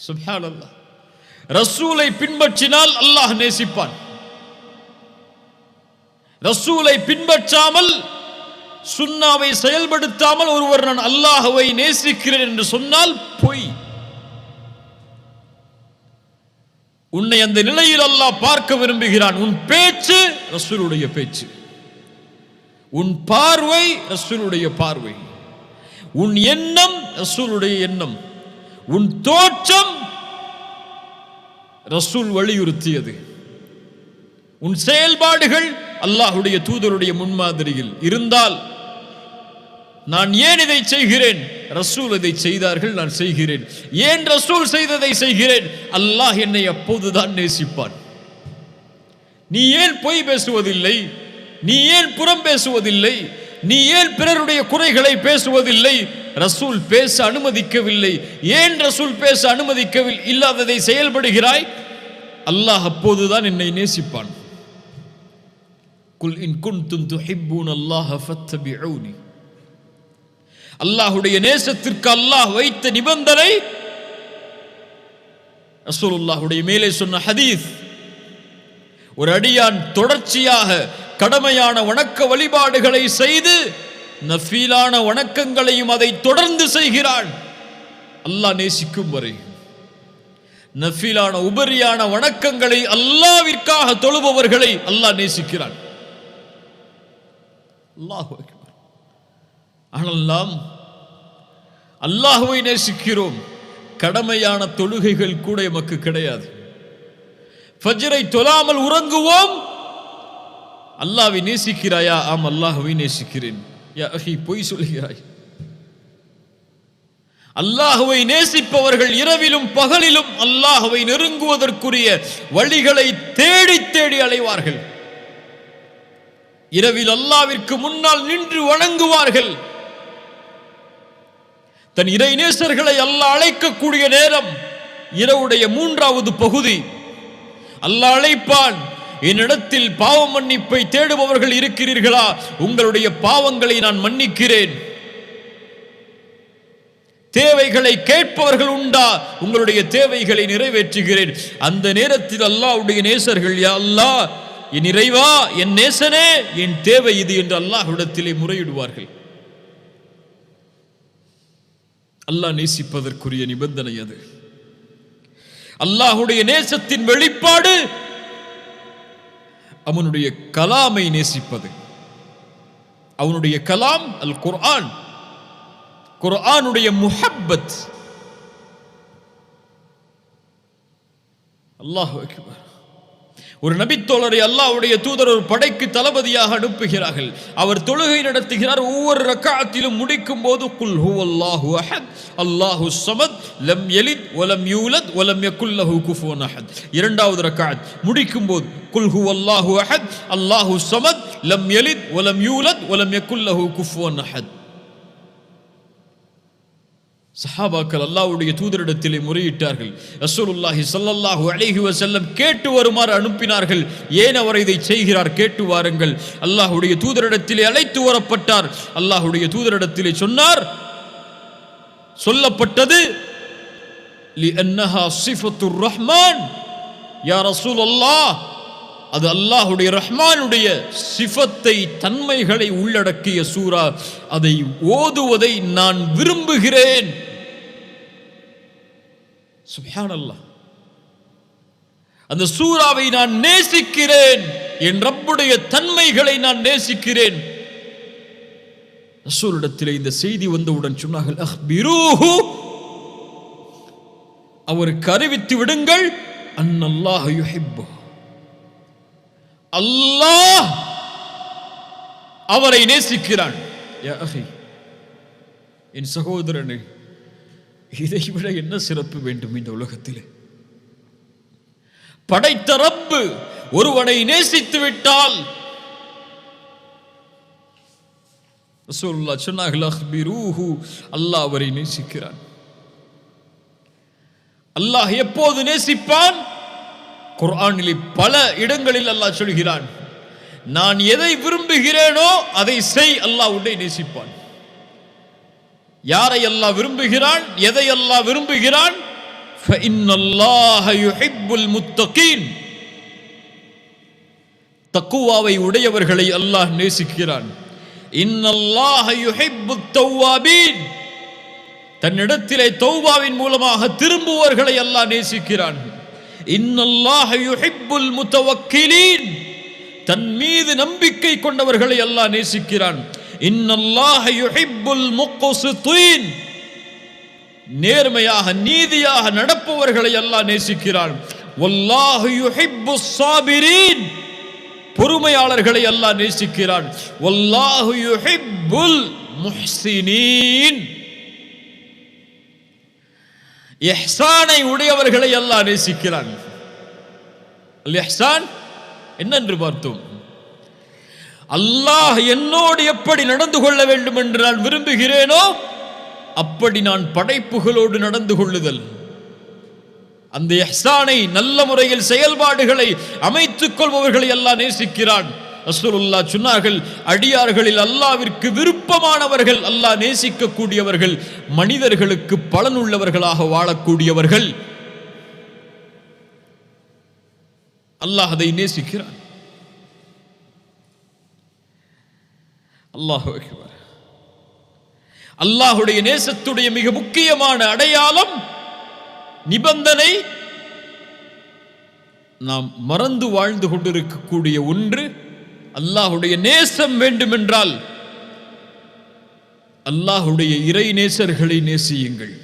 சுப்ஹானல்லாஹ், ரசூலை பின்பற்றினால் அல்லாஹ் நேசிப்பான். ரசூலை பின்பற்றாமல் சுன்னாவை செயல்படுத்தாமல் ஒருவர் நான் அல்லாஹ்வை நேசிக்கிறேன் என்று சொன்னால் பொய். உன்னை அந்த நிலையில் அல்லாஹ் பார்க்க விரும்புகிறான். உன் பேச்சு ரசூலுடைய பேச்சு, உன் பார்வை ரசூலுடைய பார்வை, உன் எண்ணம் ரசூலுடைய எண்ணம், உன் தோற்றம் ரசூல் வலியுறுத்தியது, உன் செயல்பாடுகள் அல்லாஹுடைய தூதருடைய முன்மாதிரியில் இருந்தால் நான் ஏன் இதை செய்கிறேன்? ரசூல் இதை செய்தார்கள், நான் செய்கிறேன். ஏன் ரசூல் செய்ததை செய்கிறேன்? அல்லாஹ் என்னை அப்போதுதான் நேசிப்பான். நீ ஏன் பொய் பேசுவதில்லை? நீ ஏன் புறம் பேசுவதில்லை? நீ ஏன் பிறருடைய குறைகளை பேசுவதில்லை? ரசூல் பேச அனுமதிக்கவில்லை. ஏன் ரசூல் பேச அனுமதிக்கவில்லை இல்லாததை செயல்படுகிறாய்? அல்லாஹ் அப்போதுதான் என்னை நேசிப்பான். குல் இன் குன்தும் துஹிப்பூனல்லாஹ ஃபத்தபிஊனி, அல்லாஹுடைய நேசத்திற்கு அல்லாஹ் வைத்த நிபந்தனை ரசூலுல்லாஹுடைய மேலே சொன்ன ஹதீஸ். ஒரு அடியான் தொடர்ச்சியாக கடமையான வணக்க வழிபாடுகளை செய்து நஃபீலான வணக்கங்களையும் அதை தொடர்ந்து செய்கிறான், அல்லாஹ் நேசிக்கும் வரை. நஃபீலான உபரியான வணக்கங்களை அல்லாஹ்விற்காக தொழுபவர்களை அல்லாஹ் நேசிக்கிறான். அல்லாஹு அக்பர். ஆனால் நாம் அல்லாஹுவை நேசிக்கிறோம், கடமையான தொழுகைகள் கூட எமக்கு கிடையாது. ஃபஜ்ரை தொழாமல் உறங்குவோம். அல்லாஹ்வை நேசிக்கிறாயா? ஆம், அல்லாஹ்வை நேசிக்கிறேன். யா அஹி, பொய் சொல்கிறாய். அல்லாஹ்வை நேசிப்பவர்கள் இரவிலும் பகலிலும் அல்லாஹ்வை நெருங்குவதற்குரிய வழிகளை தேடி தேடி அலைவார்கள். இரவில் அல்லாஹ்விற்கு முன்னால் நின்று வணங்குவார்கள். தன் இறை நேசர்களை அல்லாஹ் அழைக்கக்கூடிய நேரம் இரவுடைய 3வது பகுதி. அல்லாஹ் அழைப்பான், என்னிடத்தில் பாவ மன்னிப்பை தேடுபவர்கள் இருக்கிறீர்களா? உங்களுடைய பாவங்களை நான் மன்னிக்கிறேன். தேவைகளை கேட்பவர்கள் உண்டா? உங்களுடைய தேவைகளை நிறைவேற்றுகிறேன். அந்த நேரத்தில் அல்லாஹ்வுடைய நேசர்கள், யா அல்லாஹ், என் இறைவா, என் நேசனே, என் தேவை இது என்று அல்லாஹ்விடத்திலே முறையிடுவார்கள். அல்லாஹ் நேசிப்பதற்குரிய நிபந்தனை அது. அல்லாஹ்வுடைய நேசத்தின் வெளிப்பாடு அவனுடைய கலாமை நேசிப்பது. அவனுடைய கலாம் அல் குர்ஆன், குர்ஆனுடைய முஹப்பத். அல்லாஹு அக்பர். ஒரு நபித்தோழரை அல்லாஹ்வுடைய தூதர் ஒரு படைக்கு தளபதியாக அனுப்புகிறார்கள். அவர் தொழுகை நடத்துகிறார். ஒவ்வொரு ரக்அத்திலும் முடிக்கும் போது குல் ஹுவல்லாஹு அஹத் அல்லாஹுஸ் ஸமத் லம் யலித் வலம் யூலத் வலம் யகுல் லஹு குஃபுவன் அஹத். இரண்டாவது ரக்அத் முடிக்கும் போது குல் ஹுவல்லாஹு அஹத் அல்லாஹுஸ் ஸமத் லம் யலித் வலம் யூலத் வலம் யகுல் லஹு குஃபுவன் அஹத். சஹாபாக்கள் அல்லாஹ்வுடைய தூதரிடத்திலே முறையிட்டார்கள். ரசூலுல்லாஹி ஸல்லல்லாஹு அலைஹி வஸல்லம் கேட்டு வருமாறு அனுப்பினார்கள். ஏன் அவர் இதை செய்கிறார், கேட்டு வாருங்கள். அல்லாஹ்வுடைய தூதரிடத்திலே அழைத்து வரப்பட்டார். அல்லாஹ்வுடைய தூதரிடத்திலே சொன்னார், சொல்லப்பட்டது லிஅன்னஹா ஸிஃபத்துர் ரஹ்மான் யா ரசூலல்லாஹ், அது அல்லாஹ்வுடைய ரஹ்மானுடைய சிஃபத்தை தன்மைகளை உள்ளடக்கிய சூரா, அதை ஓதுவதை நான் விரும்புகிறேன். சுப்ஹானல்லாஹ், அந்த சூராவை நான் நேசிக்கிறேன், என் ரப்புடைய தன்மைகளை நான் நேசிக்கிறேன். ரசூலிடத்திலே இந்த செய்தி வந்தவுடன் சொன்னார்கள், அஹ்பிரூஹு, அவருக்கு அறிவித்து விடுங்கள், அன்னல்லாஹ் யுஹிப்பு, அல்லாஹ் அவரை நேசிக்கிறான். யா அஹி, என் சகோதரனே, இதைவிட என்ன சிறப்பு வேண்டும் இந்த உலகத்திலே? படைத்த ரப்பு ஒருவனை நேசித்து விட்டால், ரசூலுல்லாஹ் சொன்னார்கள், அஹ்பிரூஹு, அல்லாஹ் அவரை நேசிக்கிறான். அல்லாஹ் எப்போது நேசிப்பான்? குர்ஆனிலே பல இடங்களில் அல்லாஹ் சொல்கிறான், நான் எதை விரும்புகிறேனோ அதை செய், அல்லாஹ் உன்னை நேசிப்பான். யாரை அல்லாஹ் விரும்புகிறான், எதை அல்லாஹ் விரும்புகிறான்? ஃபஇன்னல்லாஹ யுஹிப்புல் முத்தகீன், தக்வாவை உடையவர்களை அல்லாஹ் நேசிக்கிறான். இன்னல்லாஹ யுஹிப்புத் தவ்வாபீன், தன்னிடத்திலே தௌபாவின் மூலமாக திரும்புவர்களை அல்லாஹ் நேசிக்கிறான். இன்னல்லாஹ யுஹிப்புல் முத்தவக்கிலீன், தன் மீது நம்பிக்கை கொண்டவர்களை அல்லாஹ் நேசிக்கிறான். இன்னல்லாஹ யுஹிப்புல் முக்ஸிதீன், நேர்மையாக நீதியாக நடப்பவர்களை அல்லாஹ் நேசிக்கிறான். வல்லாஹு யுஹிப்புஸ் ஸாபிரீன், பொறுமையாளர்களை அல்லாஹ் நேசிக்கிறான். வல்லாஹு யுஹிப்புல் முஹ்ஸினீன், இஹ்சானை உடையவர்களை அல்லாஹ் நேசிக்கிறான். அல் இஹ்சான் என்னென்று பார்த்தோம். அல்லாஹ் என்னோடு எப்படி நடந்து கொள்ள வேண்டும் என்று நான் விரும்புகிறேனோ அப்படி நான் படைப்புகளோடு நடந்து கொள்ளுதல். அந்த இஹ்சானை, நல்ல முறையில் செயல்பாடுகளை அமைத்துக் கொள்பவர்களை அல்லாஹ் நேசிக்கிறான். ரசூலுல்லாஹ் சொன்னார்கள், அடியார்களில் அல்லாஹ்விற்கு விருப்பமானவர்கள், அல்லாஹ் நேசிக்கக்கூடியவர்கள், மனிதர்களுக்கு பலனுள்ளவர்களாக வாழக்கூடியவர்கள். அல்லாஹ் அதை நேசிக்கிறான். அல்லாஹு அக்பர். அல்லாஹுடைய நேசத்துடைய மிக முக்கியமான அடையாளம், நிபந்தனை, நாம் மறந்து வாழ்ந்து கொண்டிருக்கக்கூடிய ஒன்று, அல்லாஹுடைய நேசம் வேண்டுமென்றால் அல்லாஹுடைய இறை நேசர்களை நேசியுங்கள்,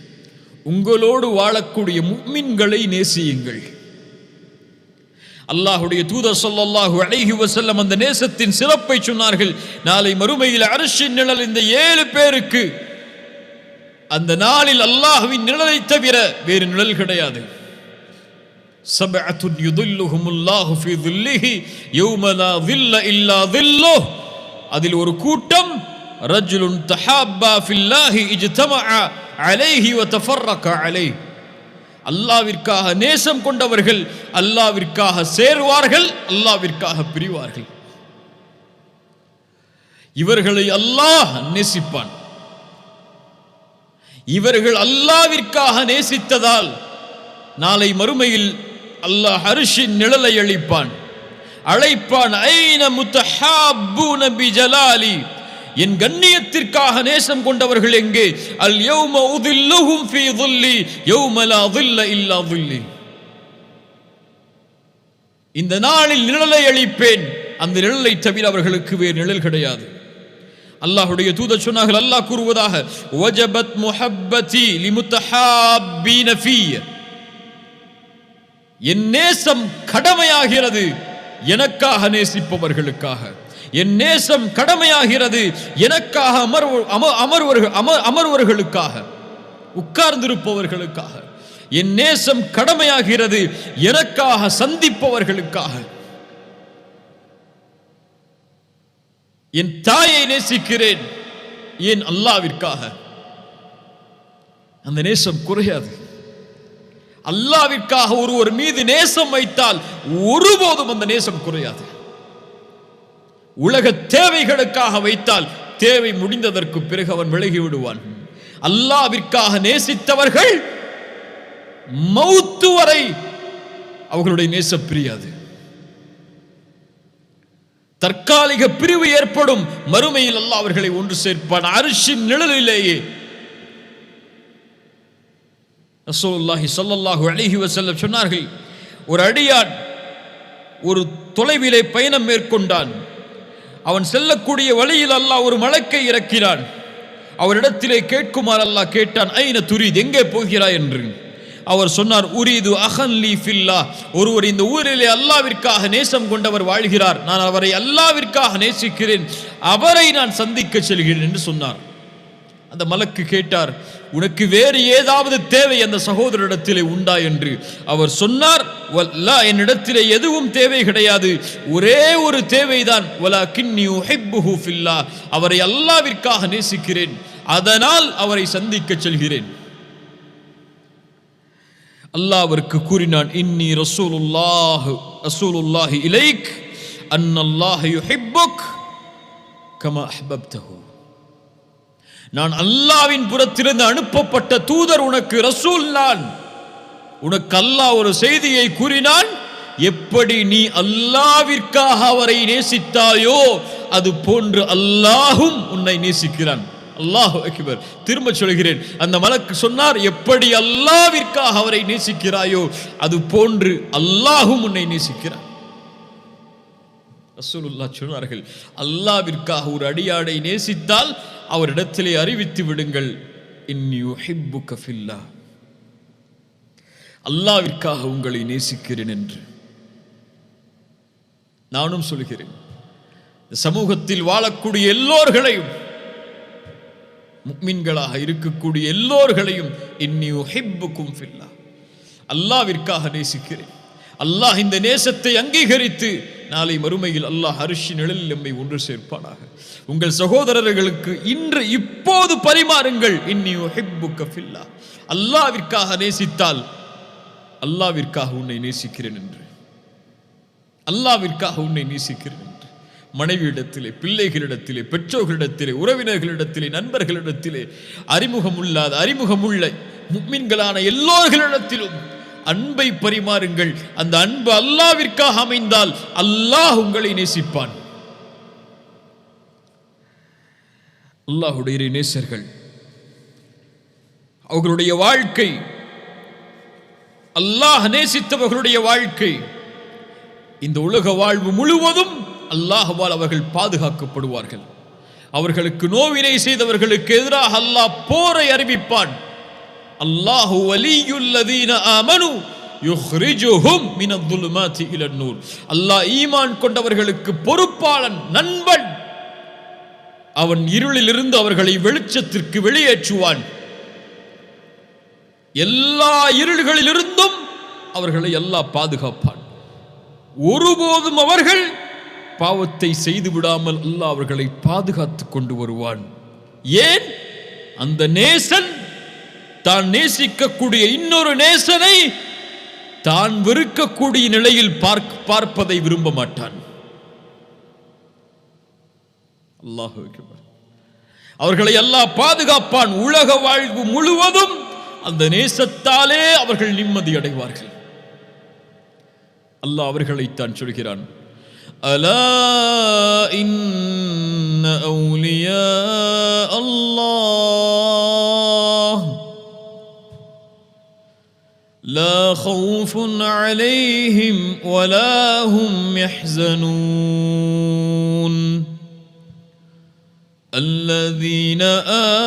உங்களோடு வாழக்கூடிய முஃமின்களை நேசியுங்கள். அல்லாஹுடைய தூதர் ஸல்லல்லாஹு அலைஹி வஸல்லம் அந்த நேசத்தின் சிறப்பை சொன்னார்கள். நாளை மறுமையில் அர்ஷின் நிழல் இந்த 7 பேருக்கு, அந்த நாளில் அல்லாஹ்வின் நிழலை தவிர வேறு நிழல் கிடையாது. சபஅத்துன் யுதில்லுஹுமுல்லாஹு ஃபீ ظில்லிஹி யௌம லா ظில்ல இல்லா ظில்லுஹ், அதில் ஒரு கூட்டம், ரஜுலுன் தஹாப்பா ஃபில்லாஹி இஜ்தமஅ அலைஹி வ தஃபர்ரக அலைஹி, அல்லாஹ்விற்காக நேசம் கொண்டவர்கள் அல்லாஹ்விற்காக சேர்வார்கள், அல்லாஹ்விற்காக பிரிவார்கள். இவர்களை அல்லாஹ் நேசிப்பான். இவர்கள் அல்லாஹ்விற்காக நேசித்ததால் நாளை மறுமையில் அல்லாஹ் அர்ஷின் நிழலை அழைப்பான். ஐன முத்தஹாப்பூன பிஜலாலி, என் கண்ணியத்திற்காக நேசம் கொண்டவர்கள் எங்கே? அல் யௌம உதில்லுஹும் ஃபீ ظில்லி யௌம லா ظில்ல இல்லா ظில்லி, இந்த நாளில் நிழலை அளிப்பேன், அந்த நிழலை தவிர அவர்களுக்கு வேறு நிழல் கிடையாது. அல்லாஹ்வுடைய தூதர் சொன்னார்கள், அல்லாஹ் கூறுவதாக, வஜபத் முஹப்பதி லிமுத்தஹாப்பீன ஃபீ, என் நேசம் கடமையாகிறது எனக்காக நேசிப்பவர்களுக்காக. என் நேசம் கடமையாகிறது எனக்காக அமர்வர்களுக்காக, உட்கார்ந்திருப்பவர்களுக்காக. என் நேசம் கடமையாகிறது எனக்காக சந்திப்பவர்களுக்காக. என் தாயை நேசிக்கிறேன், ஏன் அல்லாஹ்விற்காக. அந்த நேசம் குறையாது. அல்லாஹ்விற்காக ஒருவர் மீது நேசம் வைத்தால் ஒருபோதும் அந்த நேசம் குறையாது. உலக தேவைகளுக்காக வைத்தால் தேவை முடிந்ததற்கு பிறகு அவன் விலகி விடுவான். அல்லாஹ்விற்காக நேசித்தவர்கள் மௌத்து வரை அவர்களுடைய நேசம் பிரியாது. தற்காலிக பிரிவு ஏற்படும், மறுமையில் அல்லாஹ் அவர்களை ஒன்று சேர்ப்பான் அர்ஷின் நிழலிலேயே. ரசூலுல்லாஹி ஸல்லல்லாஹு அலைஹி வஸல்லம் சொன்னார்கள், ஒரு அடியான் ஒரு தொலைவிலே பயணம் மேற்கொண்டான். அவன் செல்லக்கூடிய வழியில் அல்லாஹ் ஒரு மலக்கை இறக்கினான். அவரிடத்திலே கேட்குமாறு அல்லாஹ் கேட்டான், ஐன துரீத், எங்கே போகிறாய் என்று. அவர் சொன்னார், உரீது அஹன் லீ ஃபில்லாஹ், ஒருவர் இந்த ஊரிலே அல்லாஹ்விற்காக நேசம் கொண்டவர் வாழ்கிறார், நான் அவரை அல்லாஹ்விற்காக நேசிக்கிறேன், அவரை நான் சந்திக்க செல்கிறேன் என்று சொன்னார். அந்த மலக்கு கேட்டார், உனக்கு வேறு ஏதாவது தேவை அந்த சகோதரரிடத்திலே உண்டா என்று. அவர் சொன்னார், வல்லா, என்னிடத்திலே எதுவும் தேவை கிடையாது, ஒரே ஒரு தேவைதான், வலாகின்னி உஹிப்புஹு ஃபில்லாஹ், அவரை அல்லாஹ்விற்காக நேசிக்கிறேன், அதனால் அவரை சந்திக்க செல்கிறேன். அல்லாஹ் அவருக்கு கூறினான், இன்னி ரசூலுல்லாஹி இலைக் அன்னல்லாஹ யுஹிப்புக் கமா அஹ்பப்தஹு, நான் அல்லாஹ்வின் புறத்திலிருந்து அனுப்பப்பட்ட தூதர், உனக்கு ரசூல் நான். உனக்கு அல்லாஹ் ஒரு செய்தியை கூறினான், எப்படி நீ அல்லாஹ்விற்காக அவரை நேசித்தாயோ அது போன்று அல்லாஹும் உன்னை நேசிக்கிறான். அல்லாஹு அக்பர். திரும்ப சொல்கிறேன், அந்த மலக்கு சொன்னார், எப்படி அல்லாஹ்விற்காக அவரை நேசிக்கிறாயோ அது போன்று அல்லாஹும் உன்னை நேசிக்கிறான். ரசூலுல்லாஹ் சொன்னார்கள், அல்லாஹ்விற்காக ஒரு அடியாரை நேசித்தால் அவரிடத்திலே அறிவித்து விடுங்கள், இன்னி உஹிப்புக ஃபில்லாஹ், அல்லாஹ்விற்காக உங்களை நேசிக்கிறேன் என்று. நானும் சொல்கிறேன், சமூகத்தில் வாழக்கூடிய எல்லோர்களையும், முஃமின்களாக இருக்கக்கூடிய எல்லோர்களையும், இன்னி உஹிப்புகும் ஃபில்லாஹ், அல்லாஹ்விற்காக நேசிக்கிறேன். அல்லாஹ் இந்த நேசத்தை அங்கீகரித்து நாளை மறுமையில் அல்லாஹ் அர்ஷின் நிழலில் நம்மை ஒன்று சேர்ப்பானாக. உங்கள் சகோதரர்களுக்கு இன்று இப்போது பரிமாறுங்கள், இன்னி உஹிப்புக ஃபில்லாஹ், அல்லாஹ்விற்காக நேசித்தால் அல்லாஹ்விற்காக உன்னை நேசிக்கிறேன் என்று, அல்லாஹ்விற்காக உன்னை நேசிக்கிறேன் என்று. மனைவியிடத்திலே, பிள்ளைகளிடத்திலே, பெற்றோர்களிடத்திலே, உறவினர்களிடத்திலே, நண்பர்களிடத்திலே, அறிமுகமுள்ளாத அறிமுகமுள்ள முஃமின்களான எல்லோர்களிடத்திலும் அன்பை பரிமாறுங்கள். அந்த அன்பு அல்லாஹ்விற்காக அமைந்தால் அல்லாஹ் உங்களை நேசிப்பான். அல்லாஹ்வுடைய நேசர்கள், அவர்களுடைய வாழ்க்கை, அல்லாஹ் நேசித்தவர்களுடைய வாழ்க்கை, இந்த உலக வாழ்வு முழுவதும் அல்லாஹ்வால் அவர்கள் பாதுகாக்கப்படுவார்கள். அவர்களுக்கு நோவினை செய்தவர்களுக்கு எதிராக அல்லாஹ் போரை அறிவிப்பான். அல்லாஹு வலியுல்லதீன ஆமனு யுஹ்ரிஜுஹும் மினல்-ظுலுமாத்தி இலன்-நூர், அல்லாஹ் ஈமான் கொண்டவர்களுக்கு பொறுப்பாளன், நண்பன். அவன் இருளிலிருந்து அவர்களை வெளிச்சத்திற்கு வெளியேற்றுவான். எல்லா இருள்களிலிருந்தும் அவர்களை அல்லாஹ் பாதுகாப்பான். ஒருபோதும் அவர்கள் பாவத்தை செய்து விடாமல் அல்லாஹ் அவர்களை பாதுகாத்து கொண்டு வருவான். ஏன்? அந்த நேசன் தான் நேசிக்கக்கூடிய இன்னொரு நேசனை தான் வெறுக்கக்கூடிய நிலையில் பார்ப்பதை விரும்ப மாட்டான். அல்லாஹ் அவர்களை அல்லாஹ் பாதுகாப்பான். உலக வாழ்வு முழுவதும் அந்த நேசத்தாலே அவர்கள் நிம்மதி அடைவார்கள். அல்லாஹ் அவர்களைத்தான் சொல்கிறான், அலா இன்ன அவுலியா அல்லாஹ் லா ஹவுஃபுன் அலைஹிம் வலா ஹும் யஹ்ஸனூன் الذين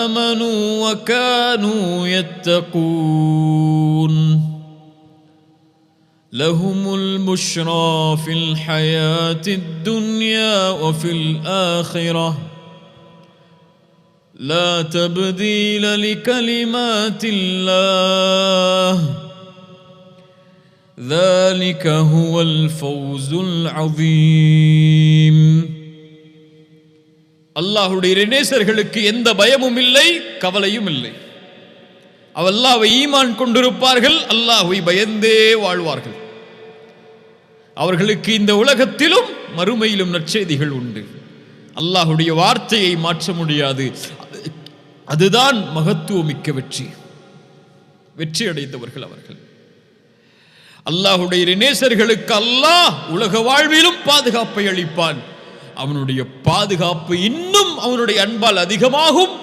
آمنوا وكانوا يتقون لهم البشرى في الحياة الدنيا وفي الآخرة لا تبديل لكلمات الله ذلك هو الفوز العظيم. அல்லாஹ்வுடைய நேசர்களுக்கு எந்த பயமும் இல்லை, கவலையும் இல்லை. அல்லாஹ்வை ஈமான் கொண்டிருப்பார்கள், அல்லாஹ்வை பயந்தே வாழ்வார்கள். அவர்களுக்கு இந்த உலகத்திலும் மறுமையிலும் நற்செய்திகள் உண்டு. அல்லாஹ்வுடைய வார்த்தையை மாற்ற முடியாது. அதுதான் மகத்துவமிக்க வெற்றி. வெற்றி அடைந்தவர்கள் அவர்கள். அல்லாஹ்வுடைய நேசர்களுக்கு அல்லாஹ் உலக வாழ்விலும் பாதுகாப்பை அளிப்பான். அவனுடைய பாதுகாப்பு இன்னும் அவனுடைய அன்பால் அதிகமாகும்.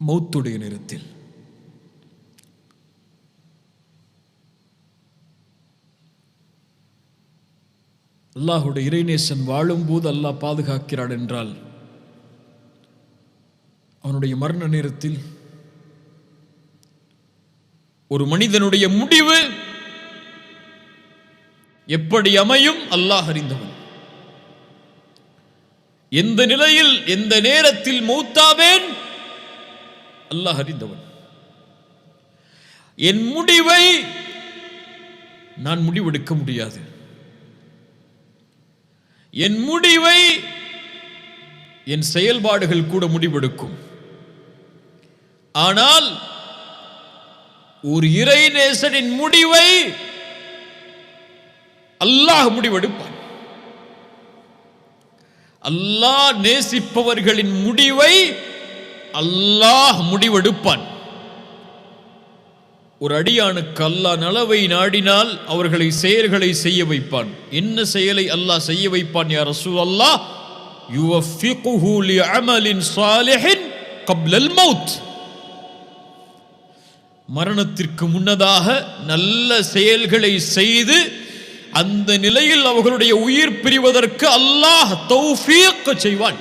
மௌத்துடைய நேரத்தில் அல்லாஹ்வுடைய இறைநேசன் வாழும்போது அல்லாஹ் பாதுகாக்கிறான் என்றால், அவனுடைய மரண நேரத்தில் ஒரு மனிதனுடைய முடிவு எப்படி அமையும் அல்லாஹ் அறிந்தவன். எந்த நிலையில் எந்த நேரத்தில் மௌத்தாவேன் அல்லாஹ் அறிந்தவன். என் முடிவை நான் முடிவெடுக்க முடியாது. என் முடிவை என் செயல்பாடுகள் கூட முடிவெடுக்கும். ஆனால் ஒரு இறைநேசனின் முடிவை அல்லாஹ் முடிவெடுப்பான். அல்லாஹ் நேசிப்பவர்களின் முடிவை அல்லாஹ் முடிவெடுப்பான். ஒரு அடியானுக்கு அல்லாஹ் நலவை நாடினால் அவர்களை செயல்களை செய்ய வைப்பான். என்ன செயலை அல்லாஹ் செய்ய வைப்பான்? யா ரசூலல்லாஹ், யுவஃபிகுஹு லிஅமலின் ஸாலிஹின் கப்லல் மௌத். மரணத்திற்கு முன்னதாக நல்ல செயல்களை செய்து அந்த நிலையில் அவர்களுடைய உயிர் பிரிவதற்கு அல்லாஹ் தௌஃபீக் செய்வான்.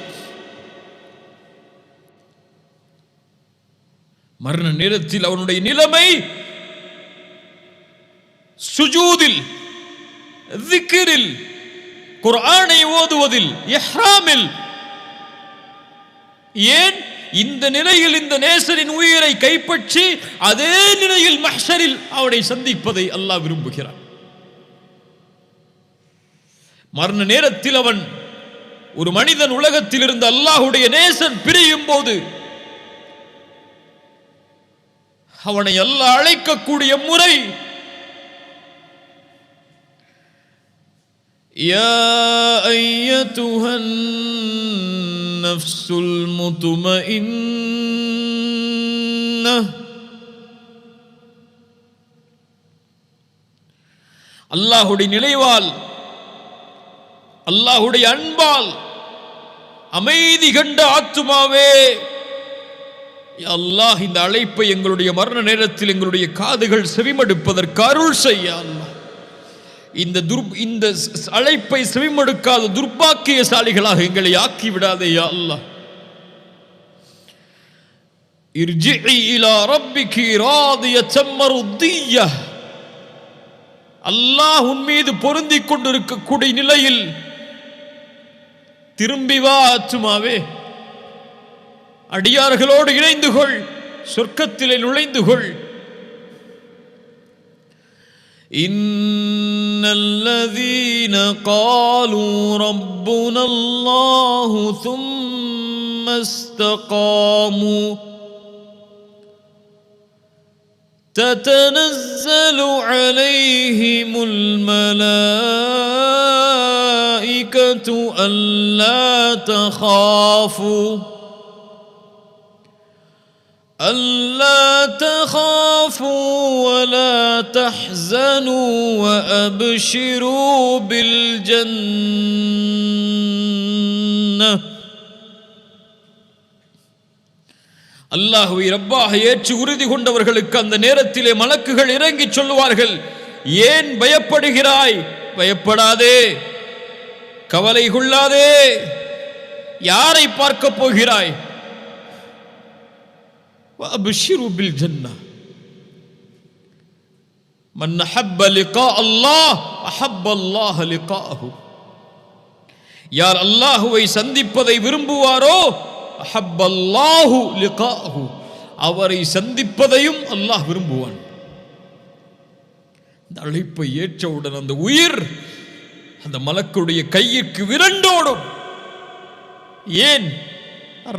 மரண நேரத்தில் அவனுடைய நிலைமை சுஜூதில், திக்ரில், குர்ஆனை ஓதுவதில், இஹ்ராமில். ஏன் இந்த நிலையில் இந்த நேசரின் உயிரை கைப்பற்றி அதே நிலையில் மஹ்ஷரில் அவனை சந்திப்பதை அல்லாஹ் விரும்புகிறான். மரண நேரத்தில் அவன் ஒரு மனிதன் உலகத்தில் இருந்து அல்லாஹ்வுடைய நேசன் பிரியும் போது அவனை அல்லாஹ் அழைக்கக்கூடிய முறை, யா அய்யதுஹன் நஃப்ஸுல் முத்மஇன்னஹ். அல்லாஹ்வுடைய நினைவால், அல்லாஹ்வுடைய அன்பால் அமைதி கண்ட ஆத்துமாவே, அல்லாஹ் இந்த அழைப்பை எங்களுடைய மரண நேரத்தில் எங்களுடைய காதுகள் செவிமடுப்பதற்கு அருள் செய்ய. அல்லாஹ் இந்த அழைப்பை செவிமடுக்காத துர்பாக்கியசாலிகளாக எங்களை ஆக்கி விடாதே யா அல்லாஹ். இர்ஜிஇ இலா ரப்பிகி ராதியத்தம் மர்திய்யஹ். அல்லாஹ் உன் மீது பொருந்திக் கொண்டிருக்கக்கூடிய நிலையில் திரும்பி வா ஆத்துமாவே, அடியார்களோடு இணைந்து கொள், சொர்க்கத்திலே நுழைந்து கொள். இன்னல்லதீன காலூ ரப்புனல்லாஹு ثم استقاموا تتنزل عليهم الملائكة ألا تخافوا ولا تحزنوا وأبشروا بالجنة. அல்லாஹ்வை ரப்பாக ஏற்று உறுதி கொண்டவர்களுக்கு அந்த நேரத்திலே மலக்குகள் இறங்கி சொல்லுவார்கள், ஏன் பயப்படுகிறாய்? பயப்படாதே, கவலை கொள்ளாதே. யாரை பார்க்க போகிறாய்? وأبشروا بالجنة من أحب لقاء الله أحب الله لقاءه. யார் அல்லாஹுவை சந்திப்பதை விரும்புவாரோ அஹப்ப அல்லாஹு லிகாஹு, அவரை சந்திப்பதையும் அல்லாஹ் விரும்புவான். இந்த அழைப்பை ஏற்றவுடன் அந்த உயிர் அந்த மலக்குடைய கையிற்கு விரண்டோடும். ஏன்?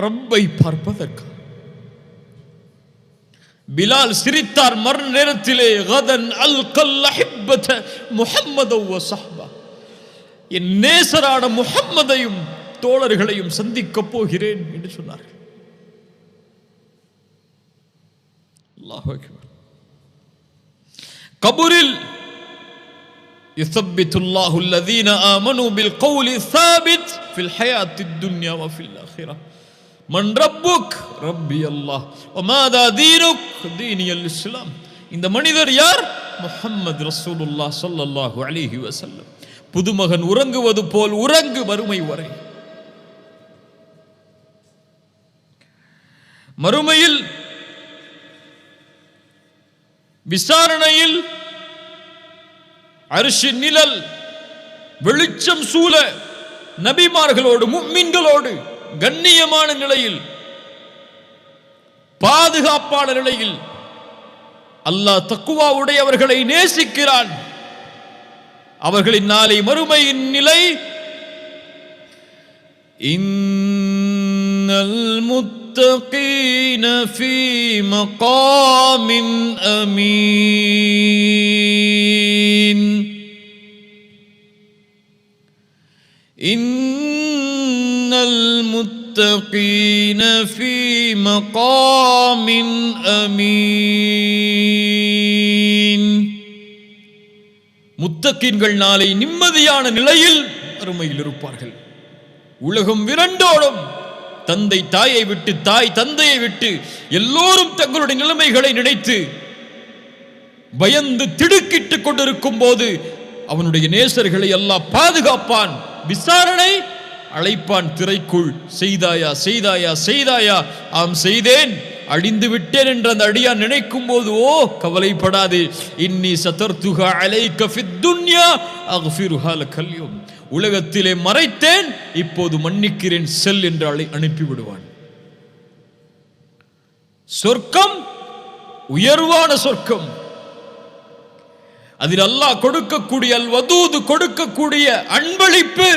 ரப்பை பார்ப்பதற்கு. பிலால் சிரித்தார் மறு நேரத்திலே, கதன் அல்கல் அஹிப்பத முஹம்மது வ ஸஹ்பா, என் நேசரான முஹம்மதையும் தோழர்களையும் சந்திக்கப் போகிறேன் என்று சொன்னார்கள். அல்லாஹு அக்பர். கபூரில் யுஸப்பித்துல்லாஹு அல்லதீன ஆமனூ பில் கௌலி ஸாபித் ஃபில் ஹயாத்தித் துன்யா வ ஃபில் ஆখিরাহ. மன் ரப்புக்? ரப்பி அல்லாஹ். வ மாதா தீனுக்? தீனியல் இஸ்லாம். இந்த மனிதர் யார்? முஹம்மது ரசூலுல்லாஹ் ஸல்லல்லாஹு அலைஹி வஸல்லம். புதுமகன் உறங்குவது போல் உறங்கு மறுமை வரை. மறுமையில் விசாரணையில் அர்ஷின் நிழல் வெளிச்சம் சூழ நபிமார்களோடு முஃமின்களோடு கண்ணியமான நிலையில் பாதுகாப்பான நிலையில் அல்லாஹ் தக்வா உடையவர்களை நேசிக்கிறான். அவர்களின் நாளை மறுமையின் நிலை, இன்னல் முத்தகீன ஃபீ மகாமின் அமீன், இன்னல் முத்தகீன ஃபீ மகாமின் அமீன். முத்தகீன்கள் நாளை நிம்மதியான நிலையில் அருமையில் இருப்பார்கள். உலகம் விரண்டோடும். தந்தை தாயை விட்டு, தாய் தந்தையை விட்டு எல்லோரும் தங்களுடைய நிலைமைகளை நினைத்து பயந்து திடுக்கிட்டுக் கொண்டிருக்கும் போது அவனுடைய நேசர்களை அல்லாஹ் பாதுகாப்பான். விசாரணை அழைப்பான் திரைக்குள். செய்தாயா செய்தாயா செய்தாயா? ஆம் செய்தேன், அடிந்து விட்டேன் என்று அந்த அடியான் நினைக்கும் போது, ஓ கவலைப்படாதே, இன்னி சதர்துஹா அலைக ஃபித் துன்யா அக்ஃபிருஹா லகல் யௌம், உலகத்திலே மறைத்தேன், இப்போது மன்னிக்கிறேன், செல் என்று அனுப்பி விடுவான். சொர்க்கம் உயர்வான சொர்க்கம். அதில் அல்லாஹ் கொடுக்கக்கூடிய அல் வதூது, கொடுக்கக்கூடிய அன்பளிப்பு.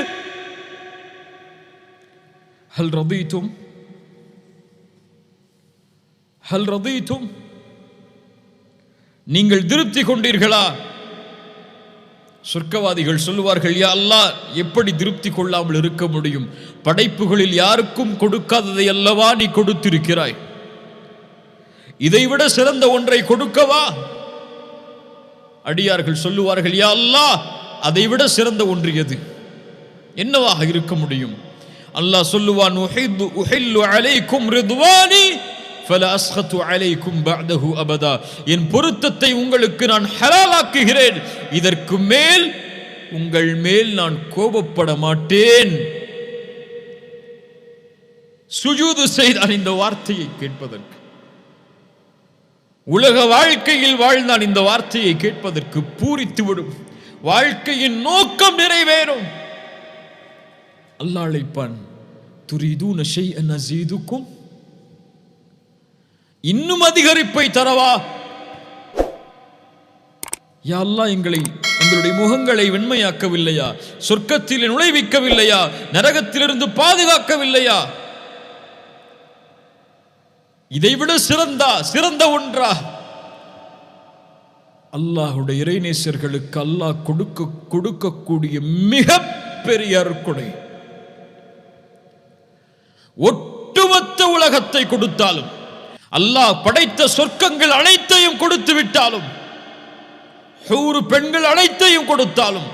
ஹல் ரதீதும் ஹல் ரதீதும், நீங்கள் திருப்தி கொண்டீர்களா? சொர்க்கவாதிகள் சொல்லுவார்கள், யா அல்லாஹ், எப்படி திருப்தி கொள்ளாமல் இருக்க முடியும்? படைப்புகளில் யாருக்கும் கொடுக்காததை அல்லவா நீ கொடுத்திருக்கிறாய், இதைவிட சிறந்த ஒன்றை கொடுக்கவா? அடியார்கள் சொல்லுவார்கள், யா அல்லாஹ், அதைவிட சிறந்த ஒன்று எது? என்னவாக இருக்க முடியும்? அல்லாஹ் சொல்லுவான், உஹில்லு அலைக்கும் ரிதுவானி ஃபலா அஸ்கது அலைக்கும் பஅதஹு அபதா, என் பொருத்தத்தை உங்களுக்கு நான் ஹலாலாக்குகிறேன், இதற்கு மேல் உங்கள் மேல் நான் கோபப்பட மாட்டேன். சுஜூது செய்தான் இந்த வார்த்தையை கேட்பதற்கு. உலக வாழ்க்கையில் வாழ்ந்தான் இந்த வார்த்தையை கேட்பதற்கு. பூரித்துவிடும், வாழ்க்கையின் நோக்கம் நிறைவேறும். அல்லாஹ் அழைப்பான், துரீதூன ஷைஅன் அஸீதுக்கும், இன்னும் அதிகரிப்பை தரவா? யா அல்லாஹ், எங்களுடைய முகங்களை வெண்மையாக்கவில்லையா? சொர்க்கத்தில் நுழைவிக்கவில்லையா? நரகத்திலிருந்து பாதுகாக்கவில்லையா? இதைவிட சிறந்த ஒன்றா? அல்லாஹுடைய இறைநேசர்களுக்கு அல்லாஹ் கொடுக்கக்கூடிய மிக பெரிய அருட்கொடை. ஒட்டுமொத்த உலகத்தை கொடுத்தாலும், அல்லாஹ் படைத்த சொர்க்கங்கள் அனைத்தையும் கொடுத்து விட்டாலும், ஹூர் பெண்கள் அனைத்தையும் கொடுத்தாலும்,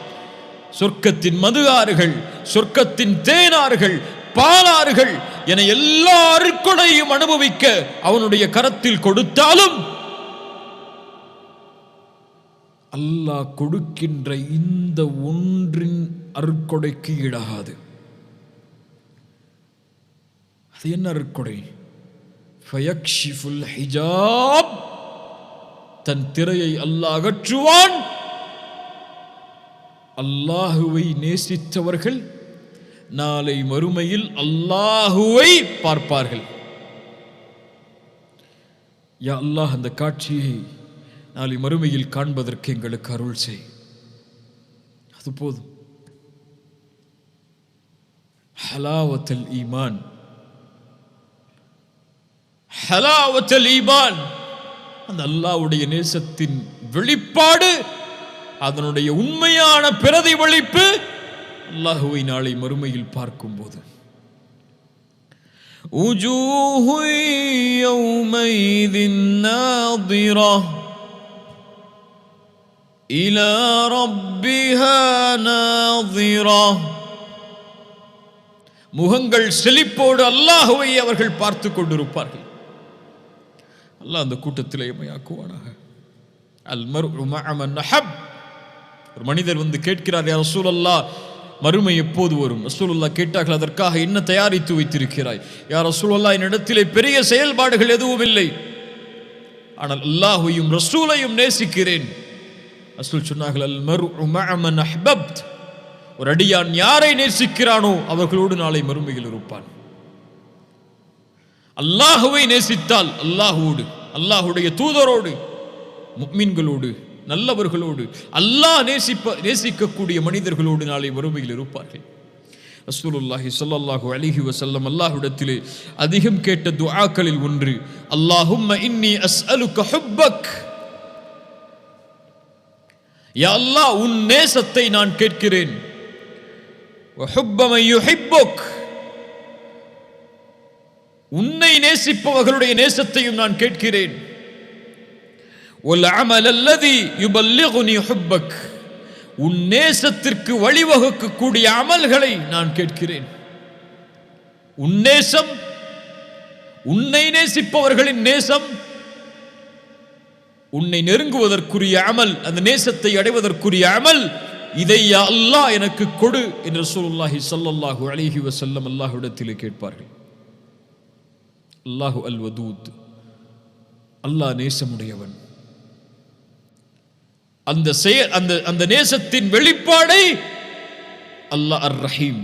சொர்க்கத்தின் மது ஆறுகள், சொர்க்கத்தின் தேனாறுகள், பாலாறுகள் என எல்லா அருட்கொடையும் அனுபவிக்க அவனுடைய கரத்தில் கொடுத்தாலும், அல்லாஹ் கொடுக்கின்ற இந்த ஒன்றின் அருட்கொடைக்கு ஈடாகாது. அது என்ன அருட்கொடை? ஃபயக்ஷிஃபுல் ஹிஜாப், தன் திரையை அல்லாஹ் அகற்றுவான். அல்லாஹுவை நேசித்தவர்கள் நாளை மறுமையில் அல்லாஹுவை பார்ப்பார்கள். யா அல்லாஹ், அந்த காட்சியை நாளை மறுமையில் காண்பதற்கு எங்களுக்கு அருள் செய். அது போதும். ஹலாவத்துல் ஈமான், ஹலாவத்துல் ஈமான், அந்த அல்லாஹ்வுடைய நேசத்தின் வெளிப்பாடு, அதனுடைய உண்மையான பிரதிபலிப்பு அல்லாஹுவை நாளை மறுமையில் பார்க்கும்போது. உஜூஹு யௌமைதின் நாதிரா இலா ரப்பிஹா நாதிரா, முகங்கள் செழிப்போடு அல்லாஹுவை அவர்கள் பார்த்து கொண்டிருப்பார்கள். அல்லாஹ் அந்த கூட்டத்திலே எம்மையாக்குவானாக. அல் மர்உ மஅ மன் அஹப். ஒரு மனிதர் வந்து கேட்கிறார், யா ரசூலல்லாஹ், மறுமை எப்போது வரும்? ரசூலுல்லாஹ் கேட்டார்கள், அதற்காக என்ன தயாரித்து வைத்திருக்கிறாய்? யா ரசூலல்லாஹ், என்னிடத்திலே பெரிய செயல்பாடுகள் எதுவும் இல்லை, ஆனால் அல்லாஹ்வையும் ரசூலையும் நேசிக்கிறேன். ரசூல் சொன்னார்கள், அல் மர்உ மஅ மன் அஹ்பப்த். ஒரு அடியான் யாரை நேசிக்கிறானோ அவர்களோடு நாளை மறுமையில் இருப்பான். அல்லாஹுவை நேசித்தால் அல்லாஹ்வோடு, அல்லாஹ்வுடைய தூதரோடு, முஃமின்களோடு, நல்லவர்களோடு, அல்லாஹ் நேசிக்கக்கூடிய மனிதர்களோடு நாளை மறுமையில் இருப்பார்கள். ரசூலுல்லாஹி ஸல்லல்லாஹு அலைஹி வஸல்லம் அல்லாஹ்விடத்திலே அதிகம் கேட்ட துஆக்களில் ஒன்று, அல்லாஹும்ம இன்னி அஸ்அலுக ஹுப்பக். யா அல்லாஹ், உன் நேசத்தை நான் கேட்கிறேன். வ ஹுப்ப மன் யுஹிப்புக், உன்னை நேசிப்பவர்களுடைய நேசத்தையும் நான் கேட்கிறேன். வல் அமல் அல்லதி யுபல்லிகுனி ஹுப்பக், உன் நேசத்திற்கு வழிவகுக்கக்கூடிய அமல்களை நான் கேட்கிறேன். உன் நேசம், உன்னை நேசிப்பவர்களின் நேசம், உன்னை நெருங்குவதற்குரிய அமல், அந்த நேசத்தை அடைவதற்குரிய அமல், இதை யா அல்லாஹ் எனக்கு கொடு என்று ரசூலுல்லாஹி ஸல்லல்லாஹு அலைஹி வஸல்லம் அல்லாஹ்விடத்திலே கேட்பார்கள். அல்லாஹு அல் வதூத், அல்லாஹ் நேசமுடையவன். அந்த நேசத்தின் வெளிப்பாடை அல்லாஹ் அர் ரஹீம்,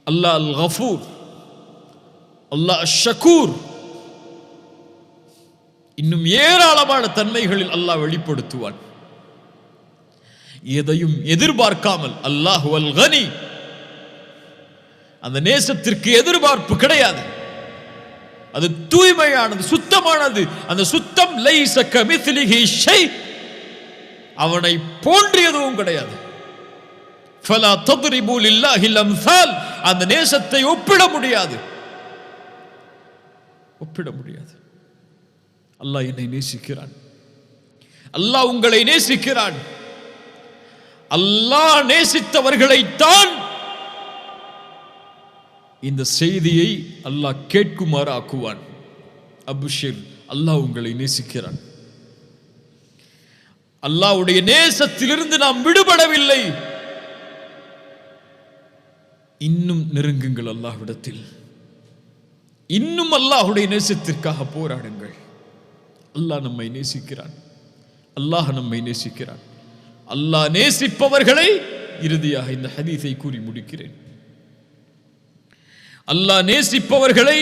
அல்லாஹ் அல் கஃபூர், அல்லாஹ் அஷ் ஷக்கூர், இன்னும் ஏராளமான தன்மைகளில் அல்லாஹ் வெளிப்படுத்துவான். எதையும் எதிர்பார்க்காமல். அல்லாஹு அல் கனி, அந்த நேசத்திற்கு எதிர்பார்ப்பு கிடையாது. அது தூய்மையானது, சுத்தமானது. அந்த சுத்தம் லைஸ கமித்லிஹி ஷை, அவனை போன்று எதுவும் கிடையாது. ஃபலா தத்ரிபு லில்லாஹில் அம்சால், அந்த நேசத்தை ஒப்பிட முடியாது, ஒப்பிட முடியாது. அல்லாஹ் என்னை நேசிக்கிறான், அல்லாஹ் உங்களை நேசிக்கிறான். அல்லாஹ் நேசித்தவர்களைத்தான் இந்த செய்தியை அல்லாஹ் கேட்குமாறு ஆக்குவான். அபுஷிர், அல்லாஹ் உங்களை நேசிக்கிறான். அல்லாஹ்வுடைய நேசத்திலிருந்து நாம் விடுபடவில்லை. இன்னும் நெருங்குங்கள் அல்லாஹ்விடத்தில், இன்னும் அல்லாஹ்வுடைய நேசத்திற்காக போராடுங்கள். அல்லாஹ் நம்மை நேசிக்கிறான், அல்லாஹ் நம்மை நேசிக்கிறான். அல்லாஹ் நேசிப்பவர்களை, இறுதியாக இந்த ஹதீஸை கூறி முடிக்கிறேன், அல்லாஹ் நேசிப்பவர்களை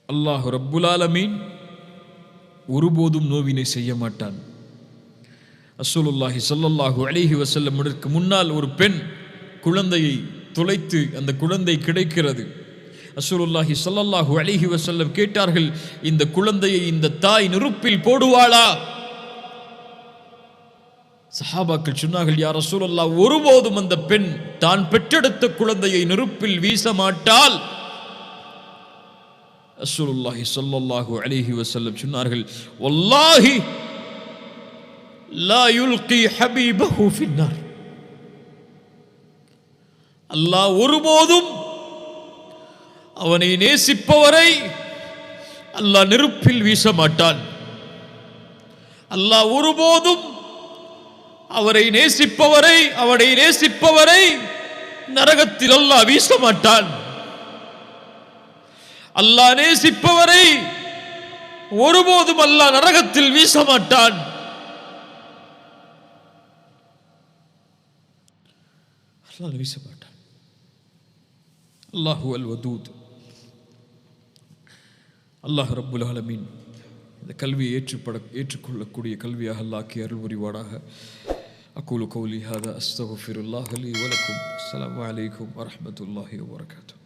அல்லாஹ் ரப்புல் ஆலமீன் ஒருபோதும் நோவினை செய்ய மாட்டான். ரசூலுல்லாஹி ஸல்லல்லாஹு அலைஹி வஸல்லம் முன்னால் ஒரு பெண் குழந்தையை தொலைத்து அந்த குழந்தை கிடைக்கிறது. ரசூலுல்லாஹி ஸல்லல்லாஹு அலைஹி வஸல்லம் கேட்டார்கள், இந்த குழந்தையை இந்த தாய் நெருப்பில் போடுவாளா? சஹாபாக்கள் சொன்னார்கள், யா ரசூலல்லாஹ், ஒருபோதும் அந்த பெண் தான் பெற்றெடுத்த குழந்தையை நெருப்பில் வீச மாட்டாள். ரசூலுல்லாஹி ஸல்லல்லாஹு அலைஹி வஸல்லம் சொன்னார்கள், வல்லாஹி லா யுல்கி ஹபீபஹு ஃபின்னார். அல்லாஹ் ஒருபோதும் அவனை நேசிப்பவரை அல்லாஹ் நெருப்பில் வீச மாட்டான். அல்லாஹ் ஒருபோதும் அவரை நேசிப்பவரை நரகத்தில் அல்லாஹ் வீச மாட்டான். அல்லாஹ் நேசிப்பவரை ஒருபோதும் அல்லாஹ் நரகத்தில் வீச மாட்டான். அல்லாஹ் வீச மாட்டான். அல்லாஹு அல் வதூத். அல்லாஹ் ரப்புல் ஆலமீன் இந்த கல்வியை ஏற்றுக்கொள்ளக்கூடிய கல்வியாக அல்லாஹ்க்கி அருள் புரிவானாக. அகூலு கௌலி ஹாதா அஸ்தக்ஃபிருல்லாஹ் லீ வ லக்கும். அஸ்ஸலாமு அலைக்கும் வ ரஹ்மத்துல்லாஹி வ பரகாத்துஹு.